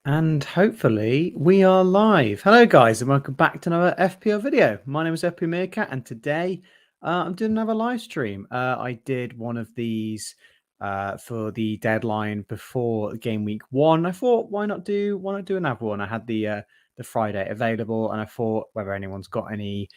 And hopefully we are live. Hello, guys, and welcome back to another FPL video. My name is FP Meerkat, and today I'm doing another live stream. I did one of these for the deadline before game week 1. I thought, why not do another one? I had the Friday available, and I thought whether anyone's got any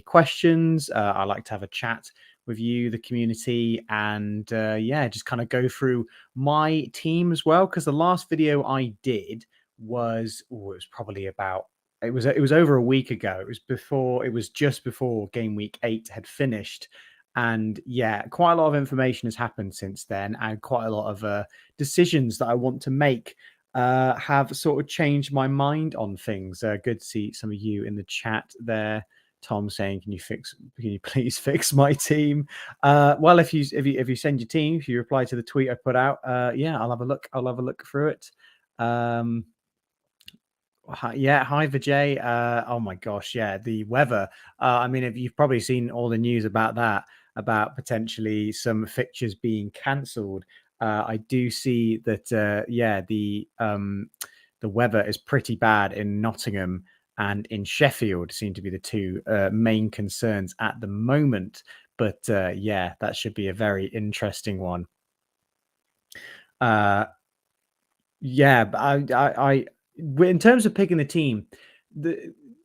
questions, I like to have a chat with you, the community, and yeah, just kind of go through my team as well. Because the last video I did was it was probably about it was over a week ago. It was just before game week 8 had finished. And yeah, quite a lot of information has happened since then, and quite a lot of decisions that I want to make have sort of changed my mind on things. Good to see some of you in the chat there. Tom saying, "Can you please fix my team?" Well, if you send your team, if you reply to the tweet I put out, yeah, I'll have a look. I'll have a look through it. Um, yeah, hi Vijay. Oh my gosh, yeah, the weather. I mean, if you've probably seen all the news about that, about potentially some fixtures being cancelled. I do see that. Yeah, the weather is pretty bad in Nottingham and in Sheffield. Seem to be the two main concerns at the moment. But yeah, that should be a very interesting one. Uh, Yeah, but in terms of picking the team,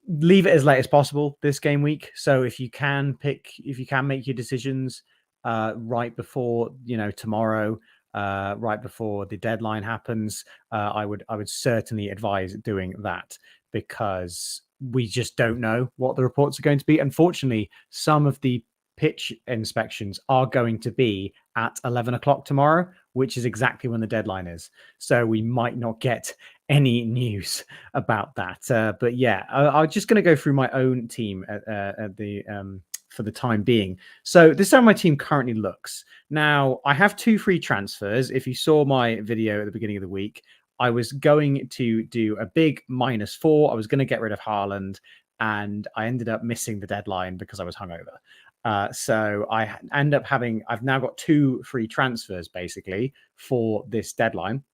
leave it as late as possible this game week. So if you can make your decisions right before tomorrow, right before the deadline happens, I would certainly advise doing that because we just don't know what the reports are going to be. Unfortunately, some of the pitch inspections are going to be at 11 o'clock tomorrow, which is exactly when the deadline is. So we might not get any news about that. But yeah, I'm just going to go through my own team at the for the time being. So this is how my team currently looks. Now I have 2 free transfers. If you saw my video at the beginning of the week, I was going to do a big -4. I was going to get rid of Haaland, and I ended up missing the deadline because I was hungover. So I've now got 2 free transfers basically for this deadline.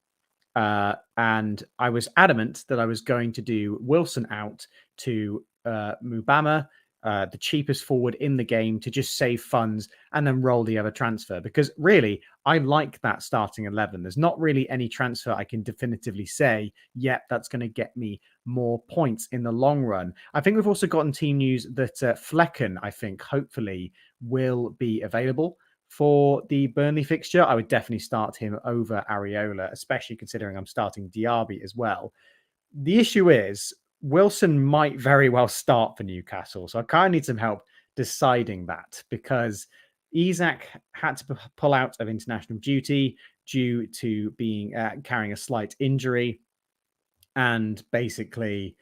And I was adamant that I was going to do Wilson out to Mubama, the cheapest forward in the game, to just save funds and then roll the other transfer. Because really, I like that starting 11. There's not really any transfer I can definitively say, yep, that's going to get me more points in the long run. I think we've also gotten team news that Flecken, I think, hopefully will be available for the Burnley fixture. I would definitely start him over Areola, especially considering I'm starting Diaby as well. The issue is Wilson might very well start for Newcastle, so I kind of need some help deciding that because Isak had to pull out of international duty due to being carrying a slight injury, and basically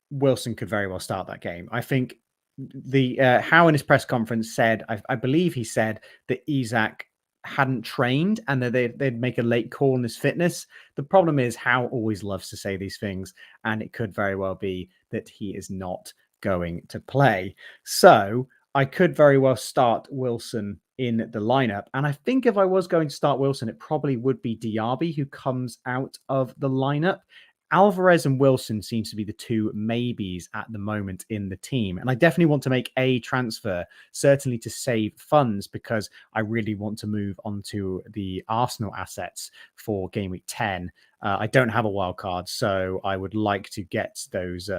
Wilson could very well start that game. I think the Howe in his press conference said, I believe he said that Isak hadn't trained and that they'd make a late call on his fitness. The problem is Howe always loves to say these things, and it could very well be that he is not going to play. So I could very well start Wilson in the lineup. And I think if I was going to start Wilson, it probably would be Diaby who comes out of the lineup. Alvarez and Wilson seems to be the 2 maybes at the moment in the team. And I definitely want to make a transfer, certainly to save funds, because I really want to move on to the Arsenal assets for game week 10. I don't have a wild card, so I would like to get those,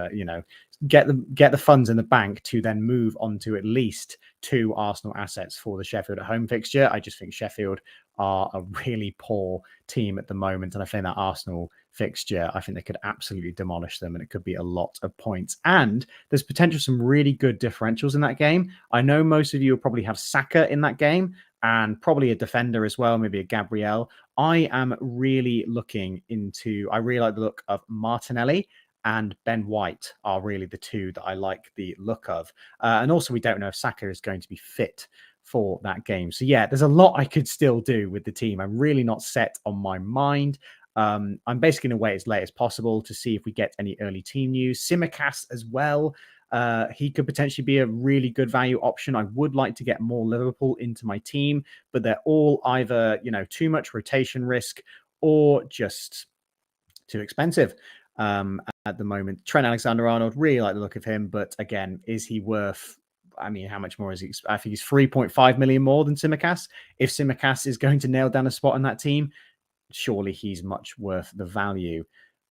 get the funds in the bank to then move on to at least 2 Arsenal assets for the Sheffield at home fixture. I just think Sheffield are a really poor team at the moment, and I think that Arsenal fixture, I think they could absolutely demolish them, and it could be a lot of points. And there's potential some really good differentials in that game. I know most of you will probably have Saka in that game, and probably a defender as well, maybe a Gabriel. I am really looking into. I really like the look of Martinelli. And Ben White are really the 2 that I like the look of. And also, we don't know if Saka is going to be fit for that game. So yeah, there's a lot I could still do with the team. I'm really not set on my mind. I'm basically going to wait as late as possible to see if we get any early team news. Simicast as well. He could potentially be a really good value option. I would like to get more Liverpool into my team, but they're all either, too much rotation risk or just too expensive. at the moment. Trent Alexander-Arnold, really like the look of him, but again, is he worth? I mean, how much more is he? I think he's 3.5 million more than Tsimikas. If Tsimikas is going to nail down a spot in that team, surely he's much worth the value.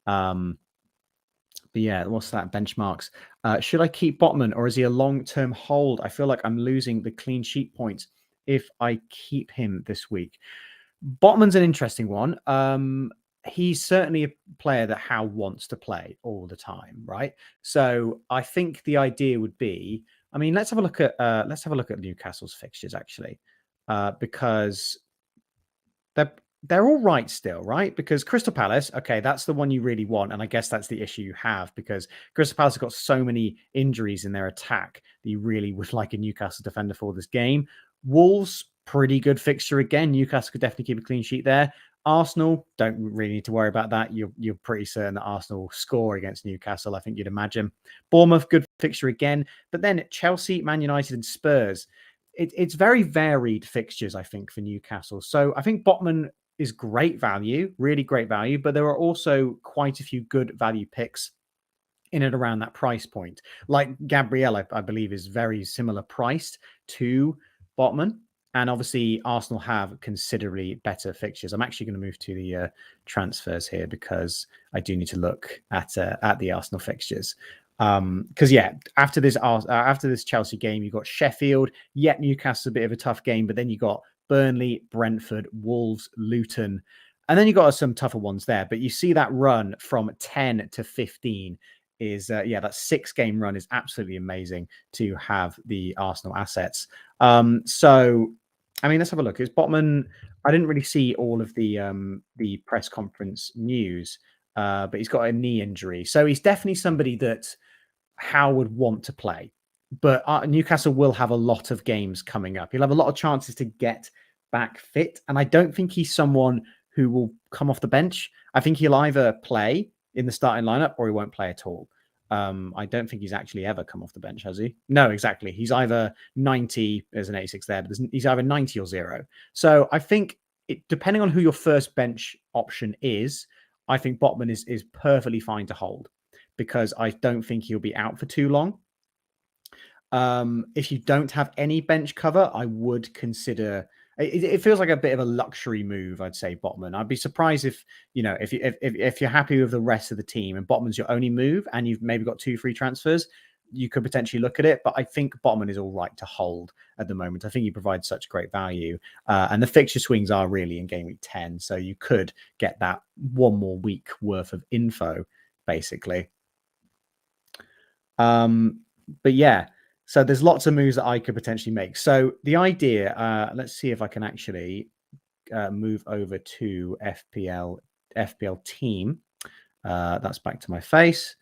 But yeah, what's that? Benchmarks. Should I keep Botman or is he a long-term hold? I feel like I'm losing the clean sheet points if I keep him this week. Botman's an interesting one. He's certainly a player that Howe wants to play all the time, right? So I think the idea would be, I mean, let's have a look at Newcastle's fixtures actually, because they're all right still, right? Because Crystal Palace, okay, that's the one you really want. And I guess that's the issue you have because Crystal Palace have got so many injuries in their attack that you really would like a Newcastle defender for this game. Wolves, pretty good fixture again. Newcastle could definitely keep a clean sheet there. Arsenal, don't really need to worry about that. You're pretty certain that Arsenal will score against Newcastle, I think you'd imagine. Bournemouth, good fixture again. But then Chelsea, Man United, and Spurs. It's very varied fixtures, I think, for Newcastle. So I think Botman is great value, really great value, but there are also quite a few good value picks in and around that price point. Like Gabriel, I believe, is very similar priced to Botman. And obviously, Arsenal have considerably better fixtures. I'm actually going to move to the transfers here because I do need to look at the Arsenal fixtures. Because yeah, after this Chelsea game, you got Sheffield. Yet Newcastle a bit of a tough game, but then you got Burnley, Brentford, Wolves, Luton, and then you got some tougher ones there. But you see that run from 10 to 15 is that 6-game run is absolutely amazing to have the Arsenal assets. So I mean, let's have a look. Is Botman? I didn't really see all of the press conference news, but he's got a knee injury, so he's definitely somebody that Howe would want to play. But Newcastle will have a lot of games coming up. He'll have a lot of chances to get back fit, and I don't think he's someone who will come off the bench. I think he'll either play in the starting lineup or he won't play at all. I don't think he's actually ever come off the bench, has he? No, exactly. He's either 90, there's an 86 there, but he's either 90 or 0. So I think depending on who your first bench option is, I think Botman is perfectly fine to hold because I don't think he'll be out for too long. If you don't have any bench cover, I would consider. It feels like a bit of a luxury move, I'd say, Botman. I'd be surprised if you're happy with the rest of the team and Botman's your only move and you've maybe got 2 free transfers, you could potentially look at it. But I think Botman is all right to hold at the moment. I think he provides such great value. And the fixture swings are really in game week 10. So you could get that one more week worth of info, basically. But yeah. So there's lots of moves that I could potentially make. So the idea, let's see if I can actually move over to FPL team. That's back to my face,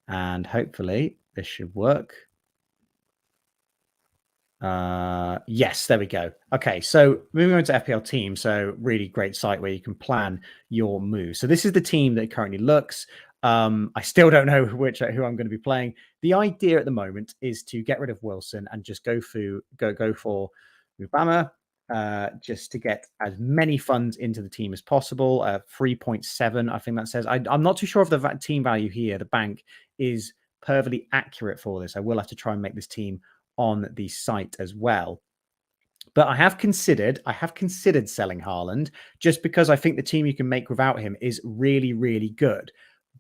and hopefully this should work. Yes, there we go. Okay, so moving on to FPL team. So really great site where you can plan your moves. So this is the team that currently looks. I still don't know who I'm going to be playing. The idea at the moment is to get rid of Wilson and just go for Mubama, just to get as many funds into the team as possible. 3.7, I think that says. I'm not too sure if the team value here, the bank, is perfectly accurate for this. I will have to try and make this team on the site as well. But I have considered selling Haaland just because I think the team you can make without him is really, really good.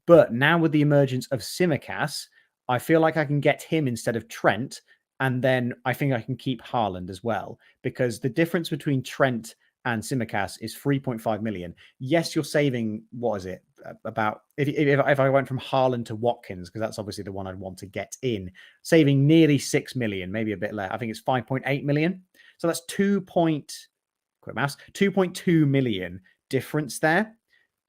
But now with the emergence of Tsimikas, I feel like I can get him instead of Trent. And then I think I can keep Haaland as well, because the difference between Trent and Tsimikas is 3.5 million. Yes, you're saving, what is it? About if I went from Haaland to Watkins, because that's obviously the one I'd want to get in, saving nearly 6 million, maybe a bit less. I think it's 5.8 million. So that's 2.2 million difference there.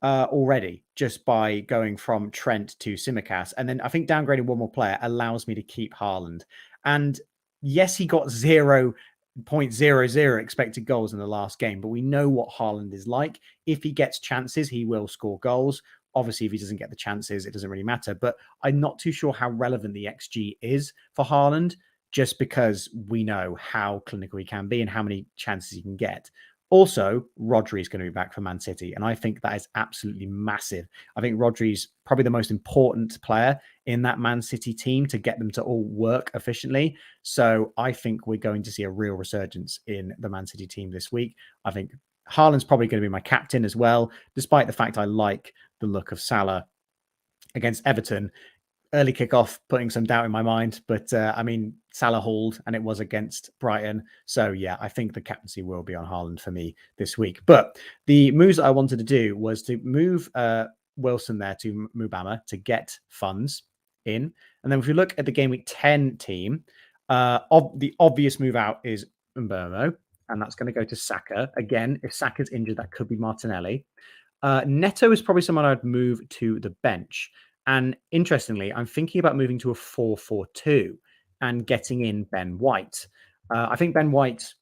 Already just by going from Trent to Tsimikas. And then I think downgrading one more player allows me to keep Haaland. And yes, he got 0.00 expected goals in the last game, but we know what Haaland is like. If he gets chances, he will score goals. Obviously, if he doesn't get the chances, it doesn't really matter. But I'm not too sure how relevant the XG is for Haaland, just because we know how clinical he can be and how many chances he can get. Also, Rodri is going to be back for Man City, and I think that is absolutely massive. I think Rodri's probably the most important player in that Man City team to get them to all work efficiently. So I think we're going to see a real resurgence in the Man City team this week. I think Haaland's probably going to be my captain as well, despite the fact I like the look of Salah against Everton. Early kickoff, putting some doubt in my mind, but I mean, Salah hauled, and it was against Brighton. So yeah, I think the captaincy will be on Haaland for me this week. But the moves that I wanted to do was to move Wilson there to Mubama to get funds in, and then if we look at the game week 10 team, the obvious move out is Mbermo, and that's going to go to Saka again. If Saka's injured, that could be Martinelli. Neto is probably someone I'd move to the bench. And interestingly, I'm thinking about moving to a 4-4-2 and getting in Ben White. I think Ben White,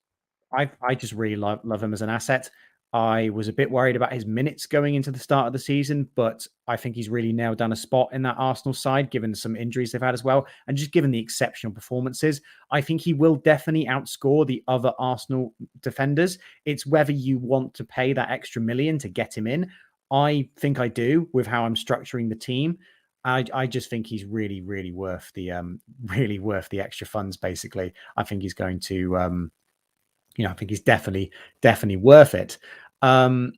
I just really love him as an asset. I was a bit worried about his minutes going into the start of the season, but I think he's really nailed down a spot in that Arsenal side, given some injuries they've had as well. And just given the exceptional performances, I think he will definitely outscore the other Arsenal defenders. It's whether you want to pay that extra million to get him in. I think I do with how I'm structuring the team. I just think he's really, really worth the extra funds. Basically, I think he's going to, I think he's definitely worth it. So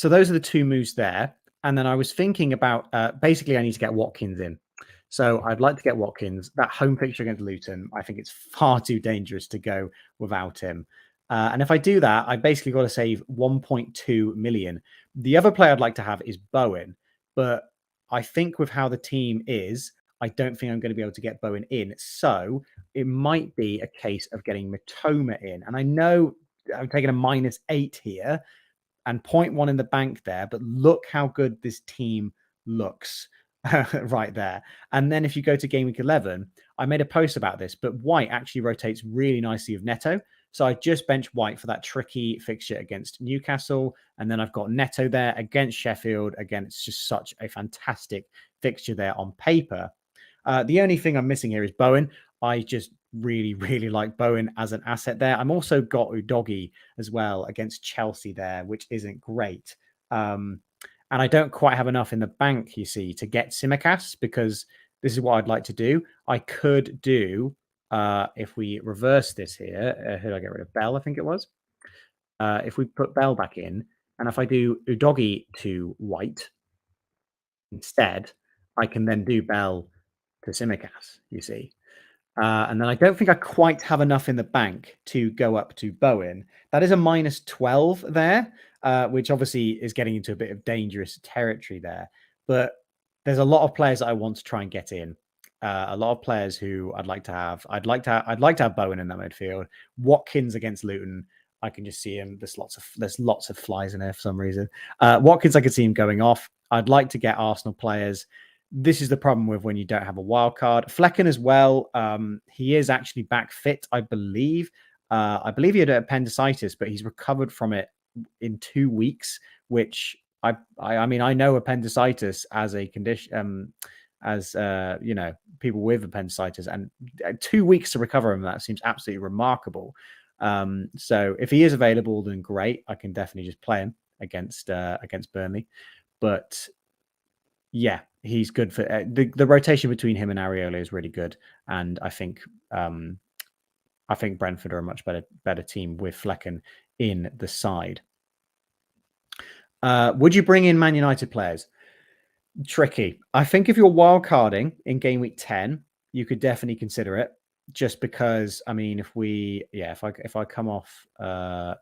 those are the two moves there. And then I was thinking about basically I need to get Watkins in. So I'd like to get Watkins. That home fixture against Luton, I think it's far too dangerous to go without him. And if I do that, I basically got to save 1.2 million. The other player I'd like to have is Bowen, but I think with how the team is, I don't think I'm going to be able to get Bowen in. So it might be a case of getting Matoma in. And I know I'm taking a -8 here and 0.1 in the bank there, but look how good this team looks right there. And then if you go to game week 11, I made a post about this, but White actually rotates really nicely with Neto. So I just bench White for that tricky fixture against Newcastle. And then I've got Neto there against Sheffield. Again, it's just such a fantastic fixture there on paper. The only thing I'm missing here is Bowen. I just really, really like Bowen as an asset there. I'm also got Udogie as well against Chelsea there, which isn't great. And I don't quite have enough in the bank, you see, to get Tsimikas, because this is what I'd like to do. I could do, if we reverse this here, who did I get rid of? Bell, I think it was. If we put Bell back in, and if I do Udogie to White instead, I can then do Bell to Tsimikas, you see. And then I don't think I quite have enough in the bank to go up to Bowen. That is a -12 there, which obviously is getting into a bit of dangerous territory there. But there's a lot of players that I want to try and get in. A lot of players who I'd like to have. I'd like to have Bowen in that midfield. Watkins against Luton. I can just see him. There's lots of flies in there for some reason. Watkins, I could see him going off. I'd like to get Arsenal players. This is the problem with when you don't have a wild card. Flecken as well. He is actually back fit, I believe. I believe he had appendicitis, but he's recovered from it in 2 weeks, which I mean, I know appendicitis as a condition, people with appendicitis, and 2 weeks to recover from that seems absolutely remarkable. So if he is available, then great. I can definitely just play him against Burnley. But yeah, he's good for the rotation between him and Areola is really good, and I think Brentford are a much better team with Flecken in the side. Would you bring in Man United players? Tricky. I think if you're wildcarding in game week 10, you could definitely consider it. Just because, I mean, if I come off, if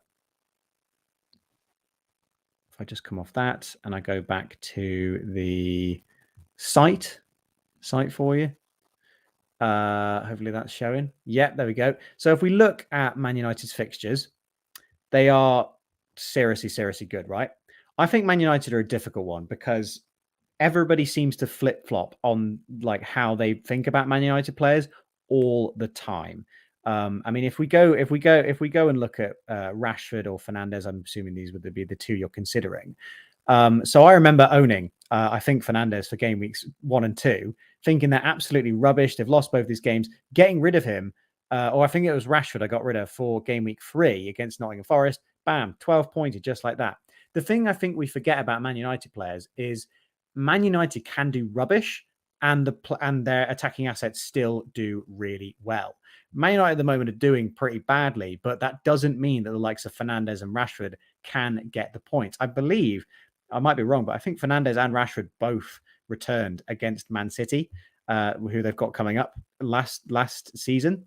I just come off that and I go back to the site for you, hopefully that's showing. Yeah, there we go. So if we look at Man United's fixtures, they are seriously good, right? I think Man United are a difficult one because everybody seems to flip-flop on like how they think about Man United players all the time. I mean, if we go and look at Rashford or Fernandes, I'm assuming these would be the two you're considering. So I remember owning, I think, Fernandes for game weeks 1 and 2, thinking they're absolutely rubbish. They've lost both these games, getting rid of him. Or I think it was Rashford I got rid of for game week 3 against Nottingham Forest. bam, 12 pointed just like that. The thing I think we forget about Man United players is Man United can do rubbish and their attacking assets still do really well. Man United at the moment are doing pretty badly, but that doesn't mean that the likes of Fernandes and Rashford can get the points. I believe, I might be wrong, but I think Fernandes and Rashford both returned against Man City, who they've got coming up last season.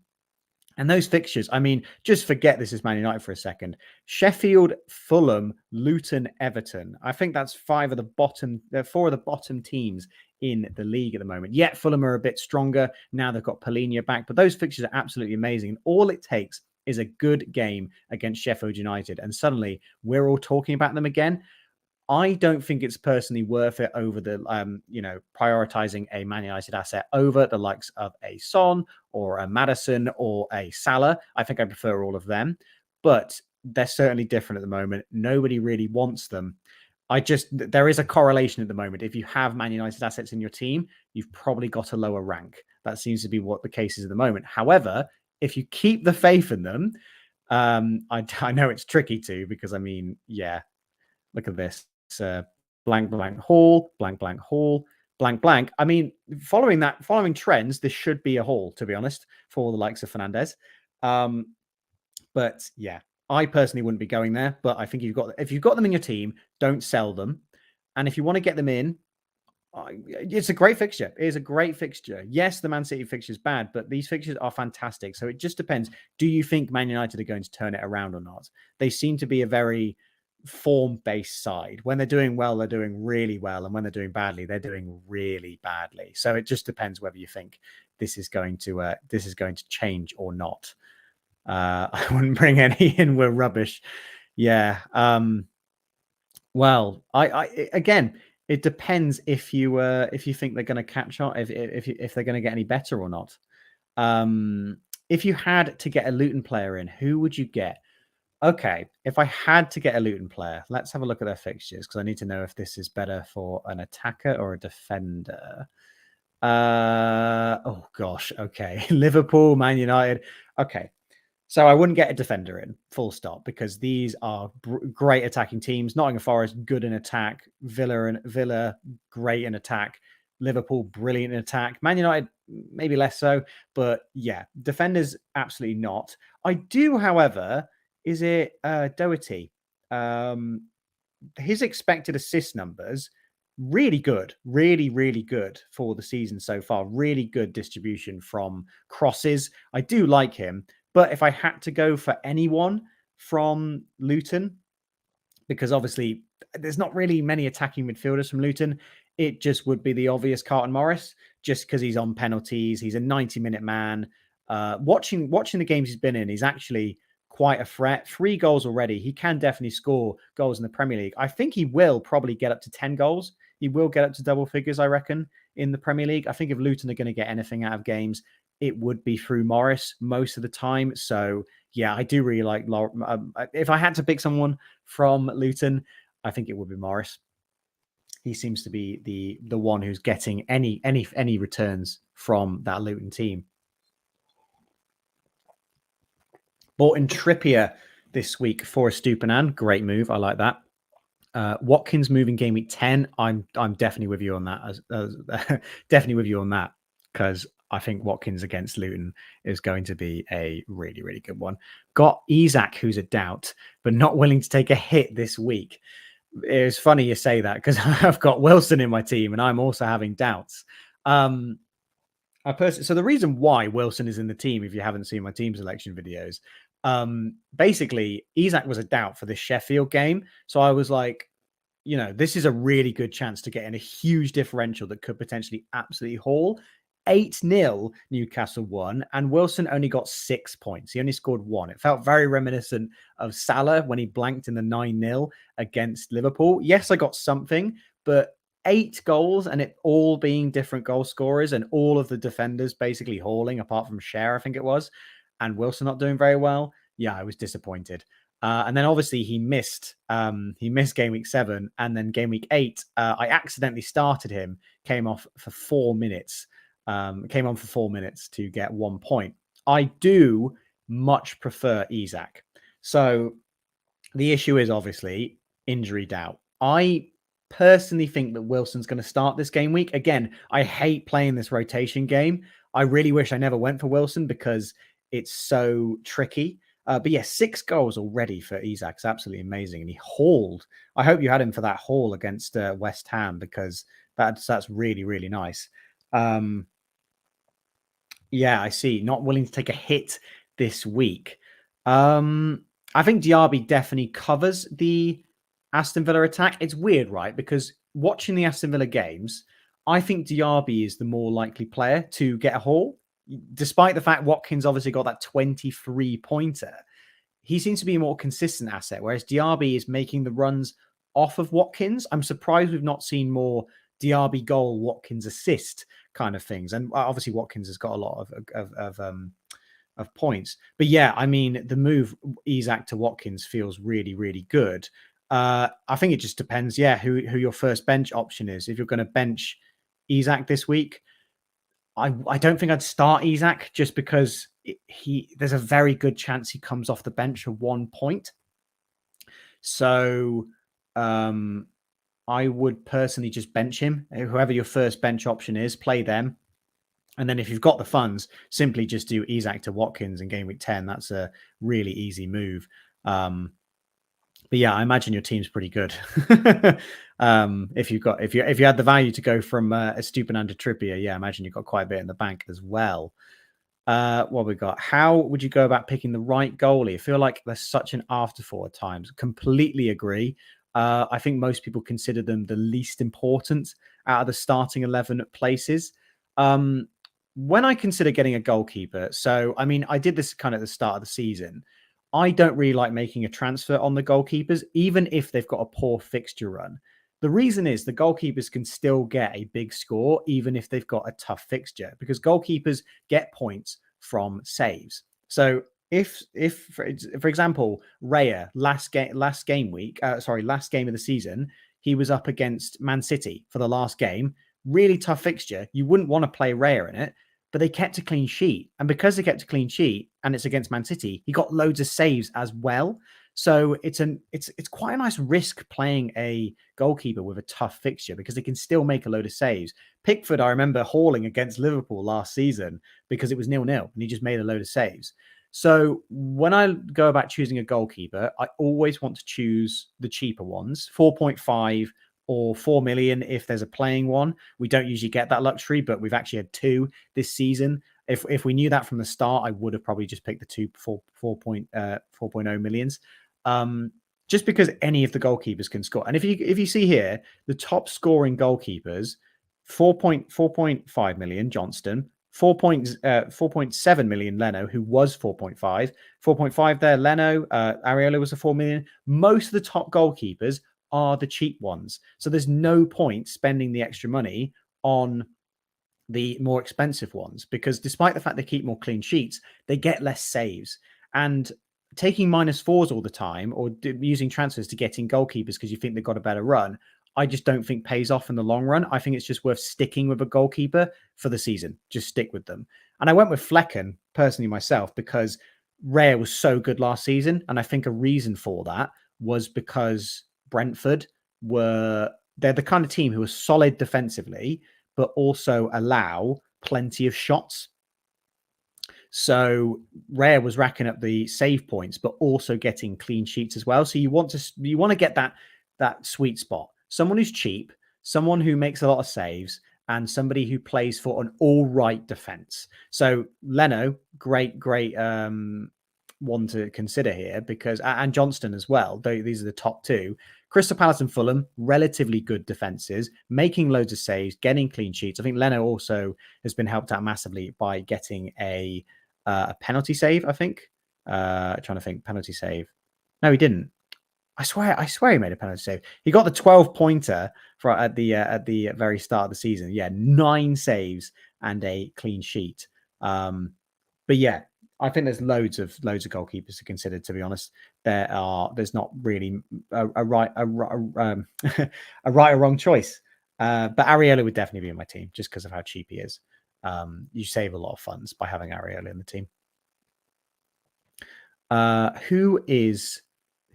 And those fixtures, I mean, just forget this is Man United for a second. Sheffield, Fulham, Luton, Everton. I think that's four of the bottom teams in the league at the moment. Yet Fulham are a bit stronger. Now they've got Palhinha back. But those fixtures are absolutely amazing. And all it takes is a good game against Sheffield United. And suddenly we're all talking about them again. I don't think it's personally worth it over the, prioritizing a Man United asset over the likes of a Son or a Maddison or a Salah. I think I prefer all of them, but they're certainly different at the moment. Nobody really wants them. There is a correlation at the moment. If you have Man United assets in your team, you've probably got a lower rank. That seems to be what the case is at the moment. However, if you keep the faith in them, I know it's tricky too, because I mean, yeah, look at this. Blank, blank, haul, blank, blank, haul, blank, blank. I mean, following trends, this should be a haul, to be honest, for the likes of Fernandes. But yeah, I personally wouldn't be going there. But I think if you've got them in your team, don't sell them. And if you want to get them in, it's a great fixture. It is a great fixture. Yes, the Man City fixture is bad, but these fixtures are fantastic. So it just depends. Do you think Man United are going to turn it around or not? They seem to be a very form-based side. When they're doing well, they're doing really well, and when they're doing badly, they're doing really badly. So it just depends whether you think this is going to change or not. I wouldn't bring any in. We're rubbish. Yeah. Well, I again, it depends if you think they're going to catch on, if they're going to get any better or not. If you had to get a Luton player in, who would you get? Okay, if I had to get a Luton player, let's have a look at their fixtures, because I need to know if this is better for an attacker or a defender. Oh gosh, okay. Liverpool, Man United. Okay, so I wouldn't get a defender in, full stop, because these are great attacking teams. Nottingham Forest, good in attack. Villa, great in attack. Liverpool, brilliant in attack. Man United, maybe less so, but yeah, defenders, absolutely not. I do, however. Is it Doherty? His expected assist numbers, really good, really, really good for the season so far. Really good distribution from crosses. I do like him, but if I had to go for anyone from Luton, because obviously there's not really many attacking midfielders from Luton, it just would be the obvious Carlton Morris, just because he's on penalties. He's a 90-minute man. Watching the games he's been in, he's actually quite a threat. 3 goals already. He can definitely score goals in the Premier League. I think he will probably get up to 10 goals. He will get up to double figures, I reckon, in the Premier League. I think if Luton are going to get anything out of games, it would be through Morris most of the time. So yeah, I do really like. If I had to pick someone from Luton, I think it would be Morris. He seems to be the one who's getting any returns from that Luton team. Bought in Trippier this week for a Stupinan. Great move. I like that. Watkins moving game week 10. I'm definitely with you on that. Definitely with you on that, because I think Watkins against Luton is going to be a really, really good one. Got Isak, who's a doubt, but not willing to take a hit this week. It's funny you say that, because I've got Wilson in my team and I'm also having doubts. So the reason why Wilson is in the team, if you haven't seen my team selection videos, basically Isak was a doubt for this Sheffield game. So I was like, this is a really good chance to get in a huge differential that could potentially absolutely haul. 8-0 Newcastle won, and Wilson only got 6 points. He only scored 1. It felt very reminiscent of Salah when he blanked in the 9-0 against Liverpool. Yes, I got something, but 8 goals and it all being different goal scorers and all of the defenders basically hauling, apart from Cher, I think it was, and Wilson not doing very well. Yeah, I was disappointed. And then obviously he missed game week 7, and then game week 8, I accidentally started him, came on for 4 minutes to get 1 point. I do much prefer Isak. So The issue is obviously injury doubt. I personally think that Wilson's going to start this game week. Again, I hate playing this rotation game. I really wish I never went for Wilson because it's so tricky. But yeah, 6 goals already for Isak. It's absolutely amazing. And he hauled. I hope you had him for that haul against West Ham because that's really, really nice. Yeah, I see. Not willing to take a hit this week. I think Diaby definitely covers the Aston Villa attack. It's weird, right? Because watching the Aston Villa games, I think Diaby is the more likely player to get a haul, despite the fact Watkins obviously got that 23 pointer. He seems to be a more consistent asset, whereas Diaby is making the runs off of Watkins. I'm surprised we've not seen more Diaby goal, Watkins assist kind of things. And obviously Watkins has got a lot of points. But yeah, I mean, the move Isak to Watkins feels really, really good. I think it just depends, who your first bench option is. If you're going to bench Isak this week, I don't think I'd start Isak just because there's a very good chance he comes off the bench at 1 point. So I would personally just bench him. Whoever your first bench option is, play them. And then if you've got the funds, simply just do Isak to Watkins in game week 10. That's a really easy move. But yeah, I imagine your team's pretty good. If you had the value to go from Estupiñán to Trippier, I imagine you've got quite a bit in the bank as well. What we got? How would you go about picking the right goalie? I feel like there's such an afterthought at times. Completely agree. I think most people consider them the least important out of the starting 11 places. When I consider getting a goalkeeper, so I mean, I did this kind of at the start of the season. I don't really like making a transfer on the goalkeepers, even if they've got a poor fixture run. The reason is the goalkeepers can still get a big score, even if they've got a tough fixture, because goalkeepers get points from saves. So if for example, Raya last game of the season, he was up against Man City for the last game. Really tough fixture. You wouldn't want to play Raya in it, but they kept a clean sheet. And because they kept a clean sheet and it's against Man City, he got loads of saves as well. So it's quite a nice risk playing a goalkeeper with a tough fixture because they can still make a load of saves. Pickford, I remember hauling against Liverpool last season because it was 0-0 and he just made a load of saves. So when I go about choosing a goalkeeper, I always want to choose the cheaper ones, 4.5 or 4 million if there's a playing one. We don't usually get that luxury, but we've actually had 2 this season. If we knew that from the start, I would have probably just picked the 4.0 millions. Just because any of the goalkeepers can score. And if you see here, the top scoring goalkeepers, 4.5 million Johnston, 4.7 million Leno, who was 4.5 there. Leno, Areola was a 4 million. Most of the top goalkeepers are the cheap ones. So there's no point spending the extra money on the more expensive ones because despite the fact they keep more clean sheets, they get less saves. And taking -4s all the time or using transfers to get in goalkeepers because you think they've got a better run, I just don't think pays off in the long run. I think it's just worth sticking with a goalkeeper for the season. Just stick with them. And I went with Flecken personally myself because Raya was so good last season. And I think a reason for that was because Brentford they're the kind of team who are solid defensively, but also allow plenty of shots. So Raya was racking up the save points, but also getting clean sheets as well. So you want to get that sweet spot. Someone who's cheap, someone who makes a lot of saves, and somebody who plays for an all right defense. So Leno, great one to consider here because, and Johnston as well. These are the top 2. Crystal Palace and Fulham, relatively good defenses, making loads of saves, getting clean sheets. I think Leno also has been helped out massively by getting a penalty save. I think. Trying to think, penalty save. No, he didn't. I swear he made a penalty save. He got the 12-pointer at the very start of the season. Yeah, 9 saves and a clean sheet. But yeah, I think there's loads of goalkeepers to consider. To be honest, there's not really a right a right or wrong choice. But Areola would definitely be in my team just because of how cheap he is. You save a lot of funds by having Areola in the team.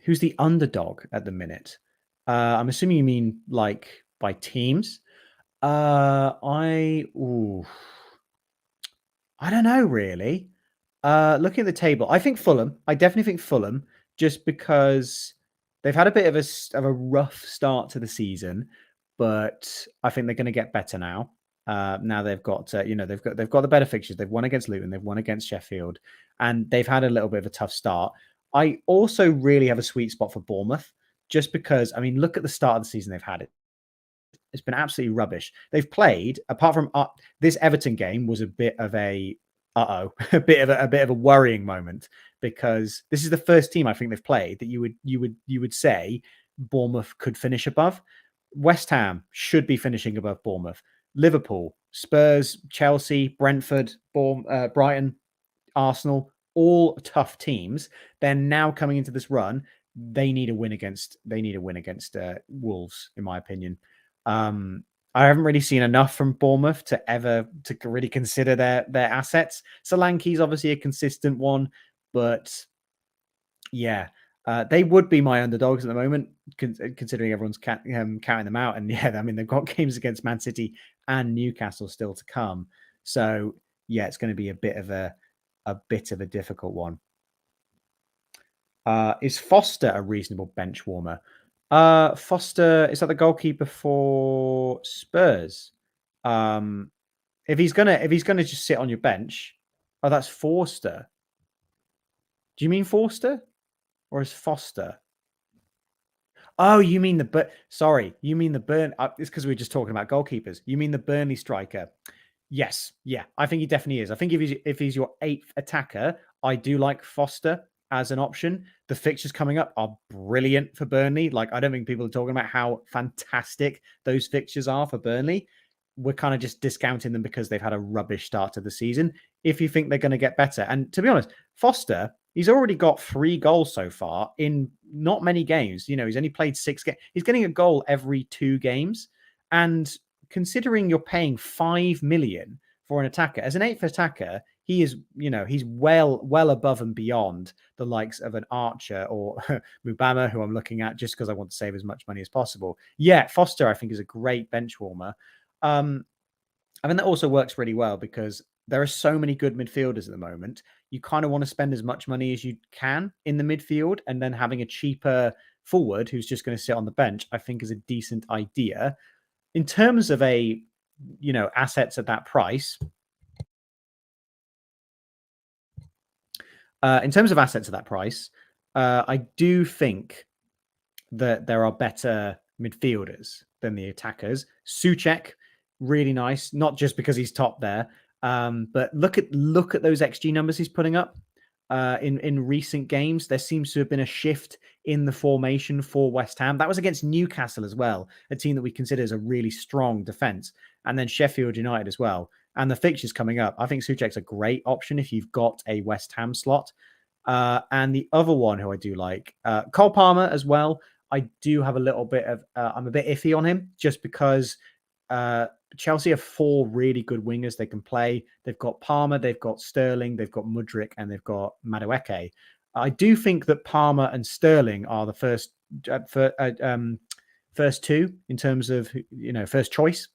Who's the underdog at the minute? I'm assuming you mean like by teams. Ooh, I don't know really. Looking at the table, I think Fulham. I definitely think Fulham, just because they've had a bit of a rough start to the season, but I think they're going to get better now. Now they've got they've got the better fixtures. They've won against Luton, they've won against Sheffield, and they've had a little bit of a tough start. I also really have a sweet spot for Bournemouth, just because I mean, look at the start of the season they've had. It's been absolutely rubbish. They've played, apart from this Everton game was a bit of a a bit of a worrying moment, because this is the first team I think they've played that you would say Bournemouth could finish above. West Ham should be finishing above Bournemouth. Liverpool, Spurs, Chelsea, Brentford, Brighton, Arsenal, all tough teams. They're now coming into this run. They need a win against Wolves, in my opinion. Um, I haven't really seen enough from Bournemouth to really consider their assets. Solanke's obviously a consistent one, but yeah, they would be my underdogs at the moment, considering everyone's counting them out. And yeah, I mean they've got games against Man City and Newcastle still to come. So yeah, it's going to be a bit of a difficult one. Is Foster a reasonable bench warmer? Foster, is that the goalkeeper for Spurs? Um, if he's gonna just sit on your bench, oh, that's Forster. Do you mean Forster or is Foster? Oh, you mean sorry, you mean the Burn. It's because we were just talking about goalkeepers. You mean the Burnley striker? Yes, yeah, I think he definitely is. I think if he's your eighth attacker, I do like Foster as an option. The fixtures coming up are brilliant for Burnley. Like, I don't think people are talking about how fantastic those fixtures are for Burnley. We're kind of just discounting them because they've had a rubbish start to the season. If you think they're going to get better, and to be honest, Foster, he's already got 3 goals so far in not many games. He's only played 6 games. He's getting a goal every 2 games, and considering you're paying 5 million for an attacker as an eighth attacker, he is, he's well above and beyond the likes of an Archer or Mubama, who I'm looking at just because I want to save as much money as possible. Yeah, Foster, I think, is a great bench warmer. I mean, that also works really well because there are so many good midfielders at the moment. You kind of want to spend as much money as you can in the midfield, and then having a cheaper forward who's just going to sit on the bench, I think, is a decent idea. In terms of assets at that price, I do think that there are better midfielders than the attackers. Souček, really nice, not just because he's top there, but look at those XG numbers he's putting up. In recent games, there seems to have been a shift in the formation for West Ham. That was against Newcastle as well, a team that we consider as a really strong defense, and then Sheffield United as well. And the fixtures coming up, I think Souček's a great option if you've got a West Ham slot. And the other one who I do like, Cole Palmer as well. I do have a little bit of, I'm a bit iffy on him just because Chelsea have 4 really good wingers they can play. They've got Palmer, they've got Sterling, they've got Mudryk, and they've got Madueke. I do think that Palmer and Sterling are the first 2 in terms of first choice.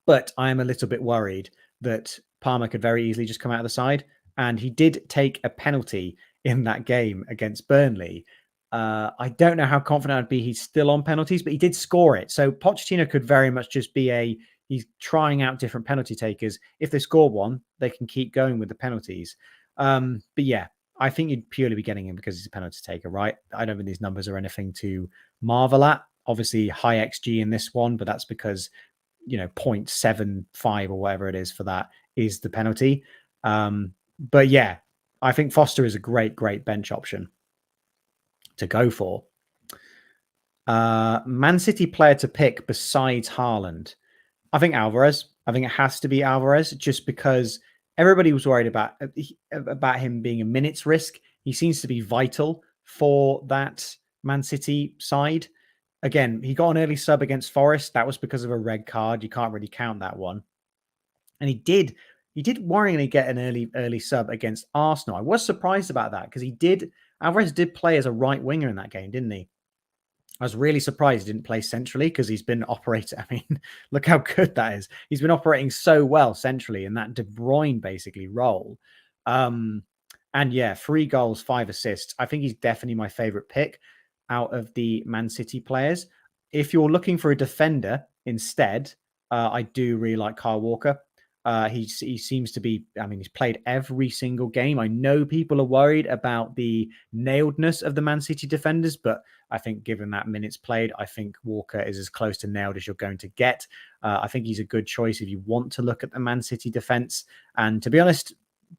But I am a little bit worried that Palmer could very easily just come out of the side. And he did take a penalty in that game against Burnley. I don't know how confident I'd be he's still on penalties, but he did score it. So Pochettino could very much just be he's trying out different penalty takers. If they score one, they can keep going with the penalties. But yeah, I think you'd purely be getting him because he's a penalty taker, right? I don't think these numbers are anything to marvel at. Obviously, high XG in this one, but that's because 0.75 or whatever it is for that is the penalty. But yeah, I think Foster is a great bench option to go for. Man City player to pick besides Haaland. I think Alvarez. I think it has to be Alvarez just because everybody was worried about him being a minutes risk. He seems to be vital for that Man City side. Again, he got an early sub against Forest. That was because of a red card. You can't really count that one. And he did worryingly get an early sub against Arsenal. I was surprised about that because he did Alvarez did play as a right winger in that game, didn't he? I was really surprised he didn't play centrally because he's been operating. I mean, look how good that is. He's been operating so well centrally in that De Bruyne basically role. Um, and yeah, 3 goals, 5 assists. I think he's definitely my favorite pick out of the Man City players. If you're looking for a defender instead, I do really like Kyle Walker. He seems to be, I mean, he's played every single game. I know people are worried about the nailedness of the Man City defenders, but I think given that minutes played, I think Walker is as close to nailed as you're going to get. I think he's a good choice if you want to look at the Man City defense. And to be honest,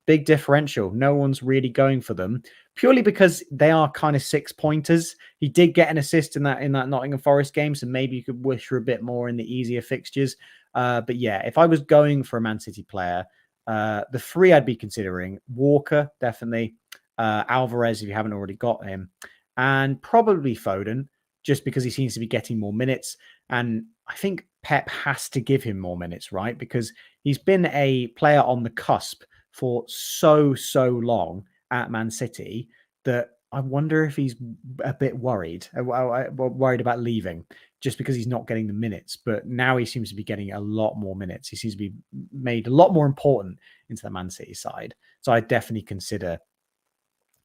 big differential. No one's really going for them purely because they are kind of 6-pointers. He did get an assist in that Nottingham Forest game, so maybe you could wish for a bit more in the easier fixtures. But yeah, if I was going for a Man City player, the 3 I'd be considering: Walker, definitely, Alvarez if you haven't already got him, and probably Foden, just because he seems to be getting more minutes. And I think Pep has to give him more minutes, right? Because he's been a player on the cusp for so long at Man City that I wonder if he's a bit worried about leaving just because he's not getting the minutes. But now he seems to be getting a lot more minutes. He seems to be made a lot more important into the Man City side. So I definitely consider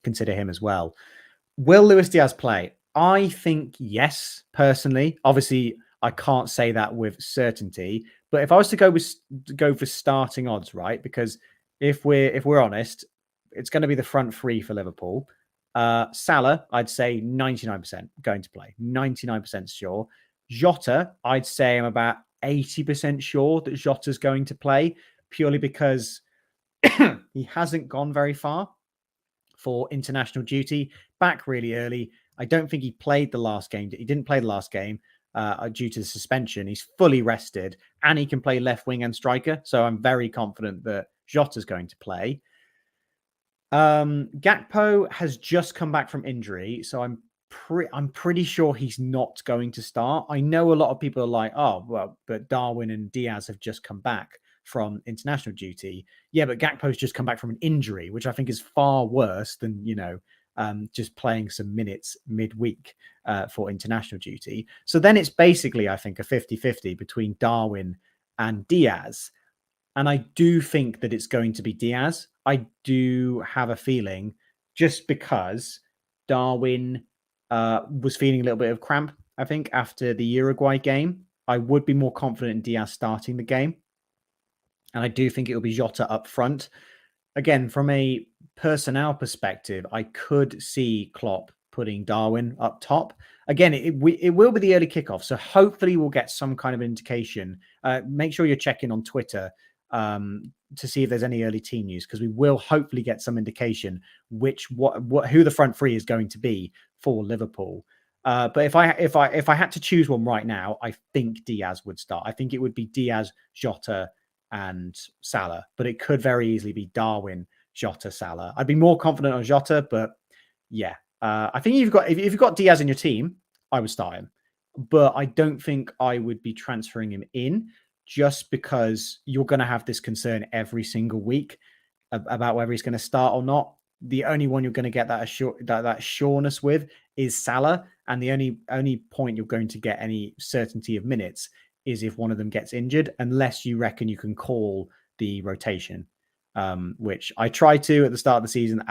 him as well. Will Luis Diaz play? I think yes, personally. Obviously, I can't say that with certainty. But if I was to go for starting odds, right? Because if we're honest, it's going to be the front 3 for Liverpool. Salah, I'd say 99% going to play. 99% sure. Jota, I'd say I'm about 80% sure that Jota's going to play, purely because he hasn't gone very far for international duty, back really early. I don't think he played the last game. He didn't play the last game due to the suspension. He's fully rested and he can play left wing and striker. So I'm very confident that Jota's going to play. Gakpo has just come back from injury, so I'm pretty sure he's not going to start. I know a lot of people are like, oh, well, but Darwin and Diaz have just come back from international duty. Yeah, but Gakpo's just come back from an injury, which I think is far worse than, just playing some minutes midweek for international duty. So then it's basically, I think, a 50-50 between Darwin and Diaz. And I do think that it's going to be Diaz. I do have a feeling, just because Darwin was feeling a little bit of cramp, I think, after the Uruguay game. I would be more confident in Diaz starting the game. And I do think it will be Jota up front. Again, from a personnel perspective, I could see Klopp putting Darwin up top. Again, it will be the early kickoff, so hopefully we'll get some kind of indication. Make sure you're checking on Twitter to see if there's any early team news, because we will hopefully get some indication who the front 3 is going to be for Liverpool. But if I had to choose one right now, I think Diaz would start. I think it would be Diaz, Jota, and Salah, but it could very easily be Darwin, Jota, Salah. I'd be more confident on Jota, but yeah, I think if you've got Diaz in your team, I would start him, but I don't think I would be transferring him in, just because you're going to have this concern every single week about whether he's going to start or not. The only one you're going to get that sureness with is Salah, and the only point you're going to get any certainty of minutes is if one of them gets injured, unless you reckon you can call the rotation, which I tried to at the start of the season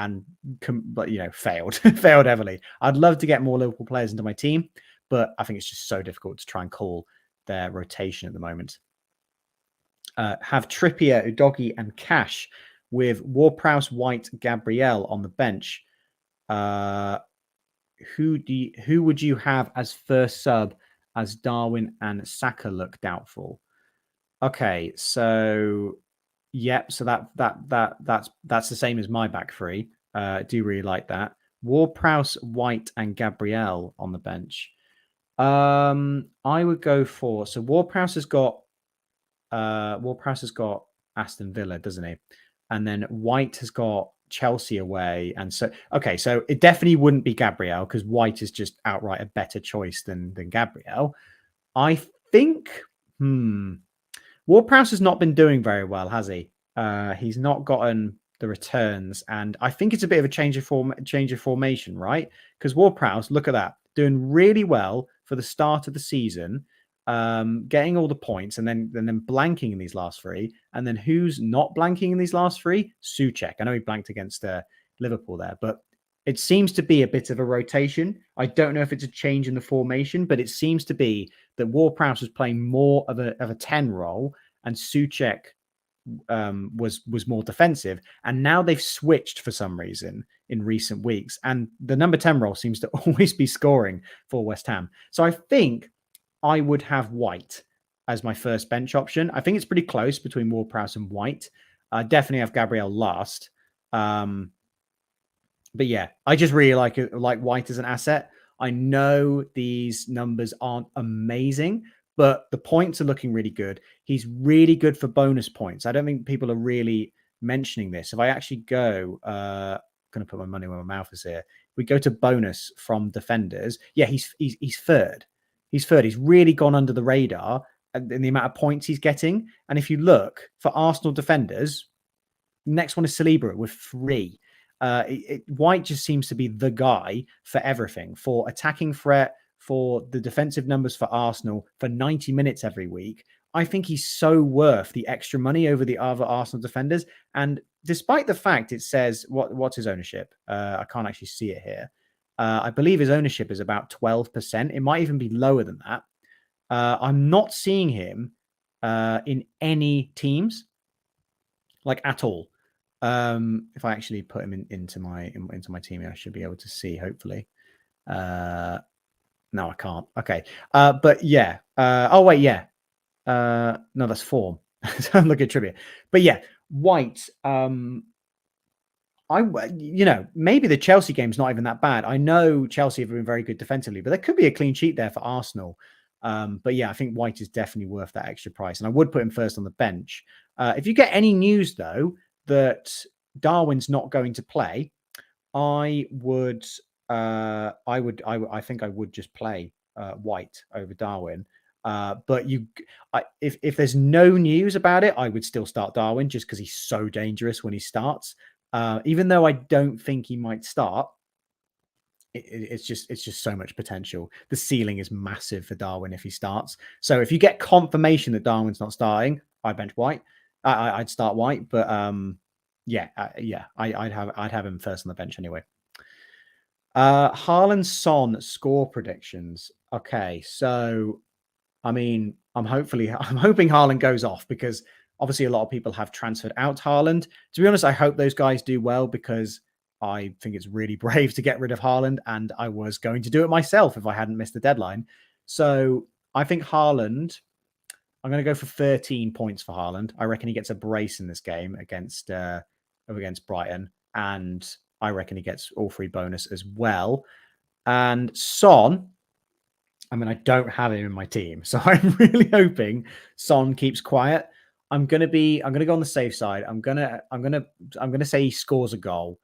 but failed heavily. I'd love to get more Liverpool players into my team, but I think it's just so difficult to try and call their rotation at the moment. Have Trippier, Udogie, and Cash with Ward-Prowse, White, Gabriel on the bench. Who would you have as first sub, as Darwin and Saka look doubtful? Okay, so yep, so that's the same as my back 3. I do really like that. Ward-Prowse, White, and Gabriel on the bench. I would go for, so Ward-Prowse has got Aston Villa, doesn't he? And then White has got Chelsea away. And so, okay, so it definitely wouldn't be Gabriel, because White is just outright a better choice than Gabriel. I think, Ward-Prowse has not been doing very well, has he? He's not gotten the returns, and I think it's a bit of a change of formation, right? Because Ward-Prowse, look at that, doing really well for the start of the season, getting all the points, and then blanking in these last three. And then who's not blanking in these last three? Souček. I know he blanked against Liverpool there, but it seems to be a bit of a rotation. I don't know if it's a change in the formation, but it seems to be that Ward-Prowse was playing more of a 10 role, and Souček was more defensive. And now they've switched for some reason in recent weeks, and the number 10 role seems to always be scoring for West Ham. So I think I would have White as my first bench option. I think it's pretty close between Ward-Prowse and White. I definitely have Gabriel last. But yeah, I just really like White as an asset. I know these numbers aren't amazing, but the points are looking really good. He's really good for bonus points. I don't think people are really mentioning this. If I actually go, I'm going to put my money where my mouth is here. If we go to bonus from defenders, yeah, he's third. He's third. He's really gone under the radar in the amount of points he's getting. And if you look for Arsenal defenders, next one is Saliba with 3. White just seems to be the guy for everything, for attacking threat, for the defensive numbers for Arsenal, for 90 minutes every week. I think he's so worth the extra money over the other Arsenal defenders. And despite the fact it says, what's his ownership? I can't actually see it here. I believe his ownership is about 12%. It might even be lower than that. I'm not seeing him in any teams, like at all. If I actually put him into my team, I should be able to see, hopefully. No, I can't. Okay. But yeah. Oh wait, yeah. No, that's form. I'm looking at trivia. But yeah, White. Maybe the Chelsea game's not even that bad. I know Chelsea have been very good defensively, but there could be a clean sheet there for Arsenal. But yeah, I think White is definitely worth that extra price, and I would put him first on the bench. If you get any news though that Darwin's not going to play, I think I would just play White over Darwin. But if there's no news about it, I would still start Darwin just because he's so dangerous when he starts. Even though I don't think he might start, it's just so much potential. The ceiling is massive for Darwin if he starts. So if you get confirmation that Darwin's not starting, I bench White. I'd start White, but I'd have him first on the bench anyway. Haaland Son score predictions. Okay, so I mean, I'm hoping Haaland goes off, because obviously a lot of people have transferred out Haaland. To be honest, I hope those guys do well, because I think it's really brave to get rid of Haaland, and I was going to do it myself if I hadn't missed the deadline. So I think Haaland, I'm going to go for 13 points for Haaland. I reckon he gets a brace in this game against Brighton, and I reckon he gets all 3 bonus as well. And Son, I mean, I don't have him in my team, so I'm really hoping Son keeps quiet. I'm gonna go on the safe side. I'm gonna say he scores a goal,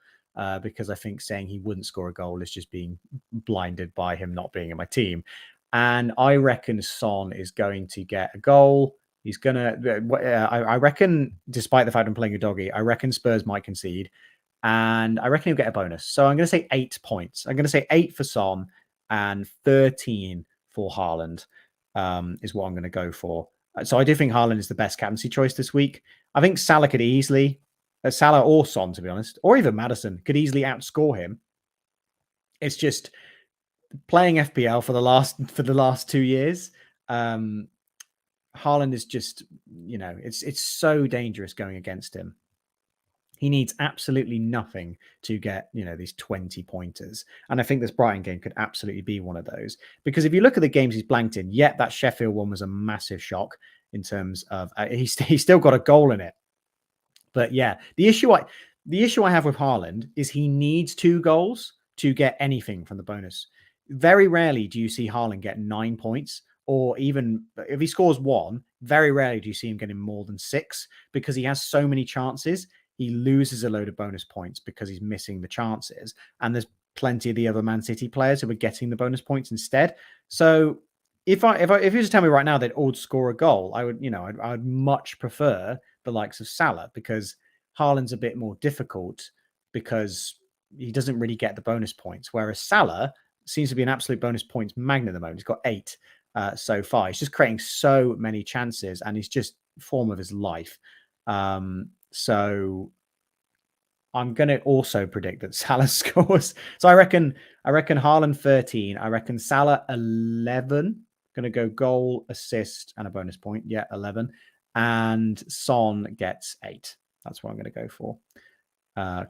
because I think saying he wouldn't score a goal is just being blinded by him not being in my team. And I reckon Son is going to get a goal. He's gonna. I reckon, despite the fact I'm playing a doggy, I reckon Spurs might concede, and I reckon he'll get a bonus. So I'm going to say 8 points. I'm going to say 8 for Son and 13 for Haaland, is what I'm going to go for. So I do think Haaland is the best captaincy choice this week. I think Salah could easily, Salah or Son, to be honest, or even Maddison could easily outscore him. It's just playing FPL for the last 2 years. Haaland is just, it's so dangerous going against him. He needs absolutely nothing to get, these 20 pointers. And I think this Brighton game could absolutely be one of those. Because if you look at the games he's blanked in, that Sheffield one was a massive shock in terms of he's still got a goal in it. But yeah, the issue I have with Haaland is he needs 2 goals to get anything from the bonus. Very rarely do you see Haaland get 9 points, or even if he scores 1, very rarely do you see him getting more than 6, because he has so many chances. He loses a load of bonus points because he's missing the chances. And there's plenty of the other Man City players who are getting the bonus points instead. So if you were to tell me right now they'd all score a goal, I would much prefer the likes of Salah, because Haaland's a bit more difficult because he doesn't really get the bonus points, whereas Salah seems to be an absolute bonus points magnet at the moment. He's got 8 so far. He's just creating so many chances, and he's just form of his life. So I'm going to also predict that Salah scores. So I reckon Haaland 13. I reckon Salah 11. Going to go goal, assist, and a bonus point. Yeah, 11. And Son gets 8. That's what I'm going to go for.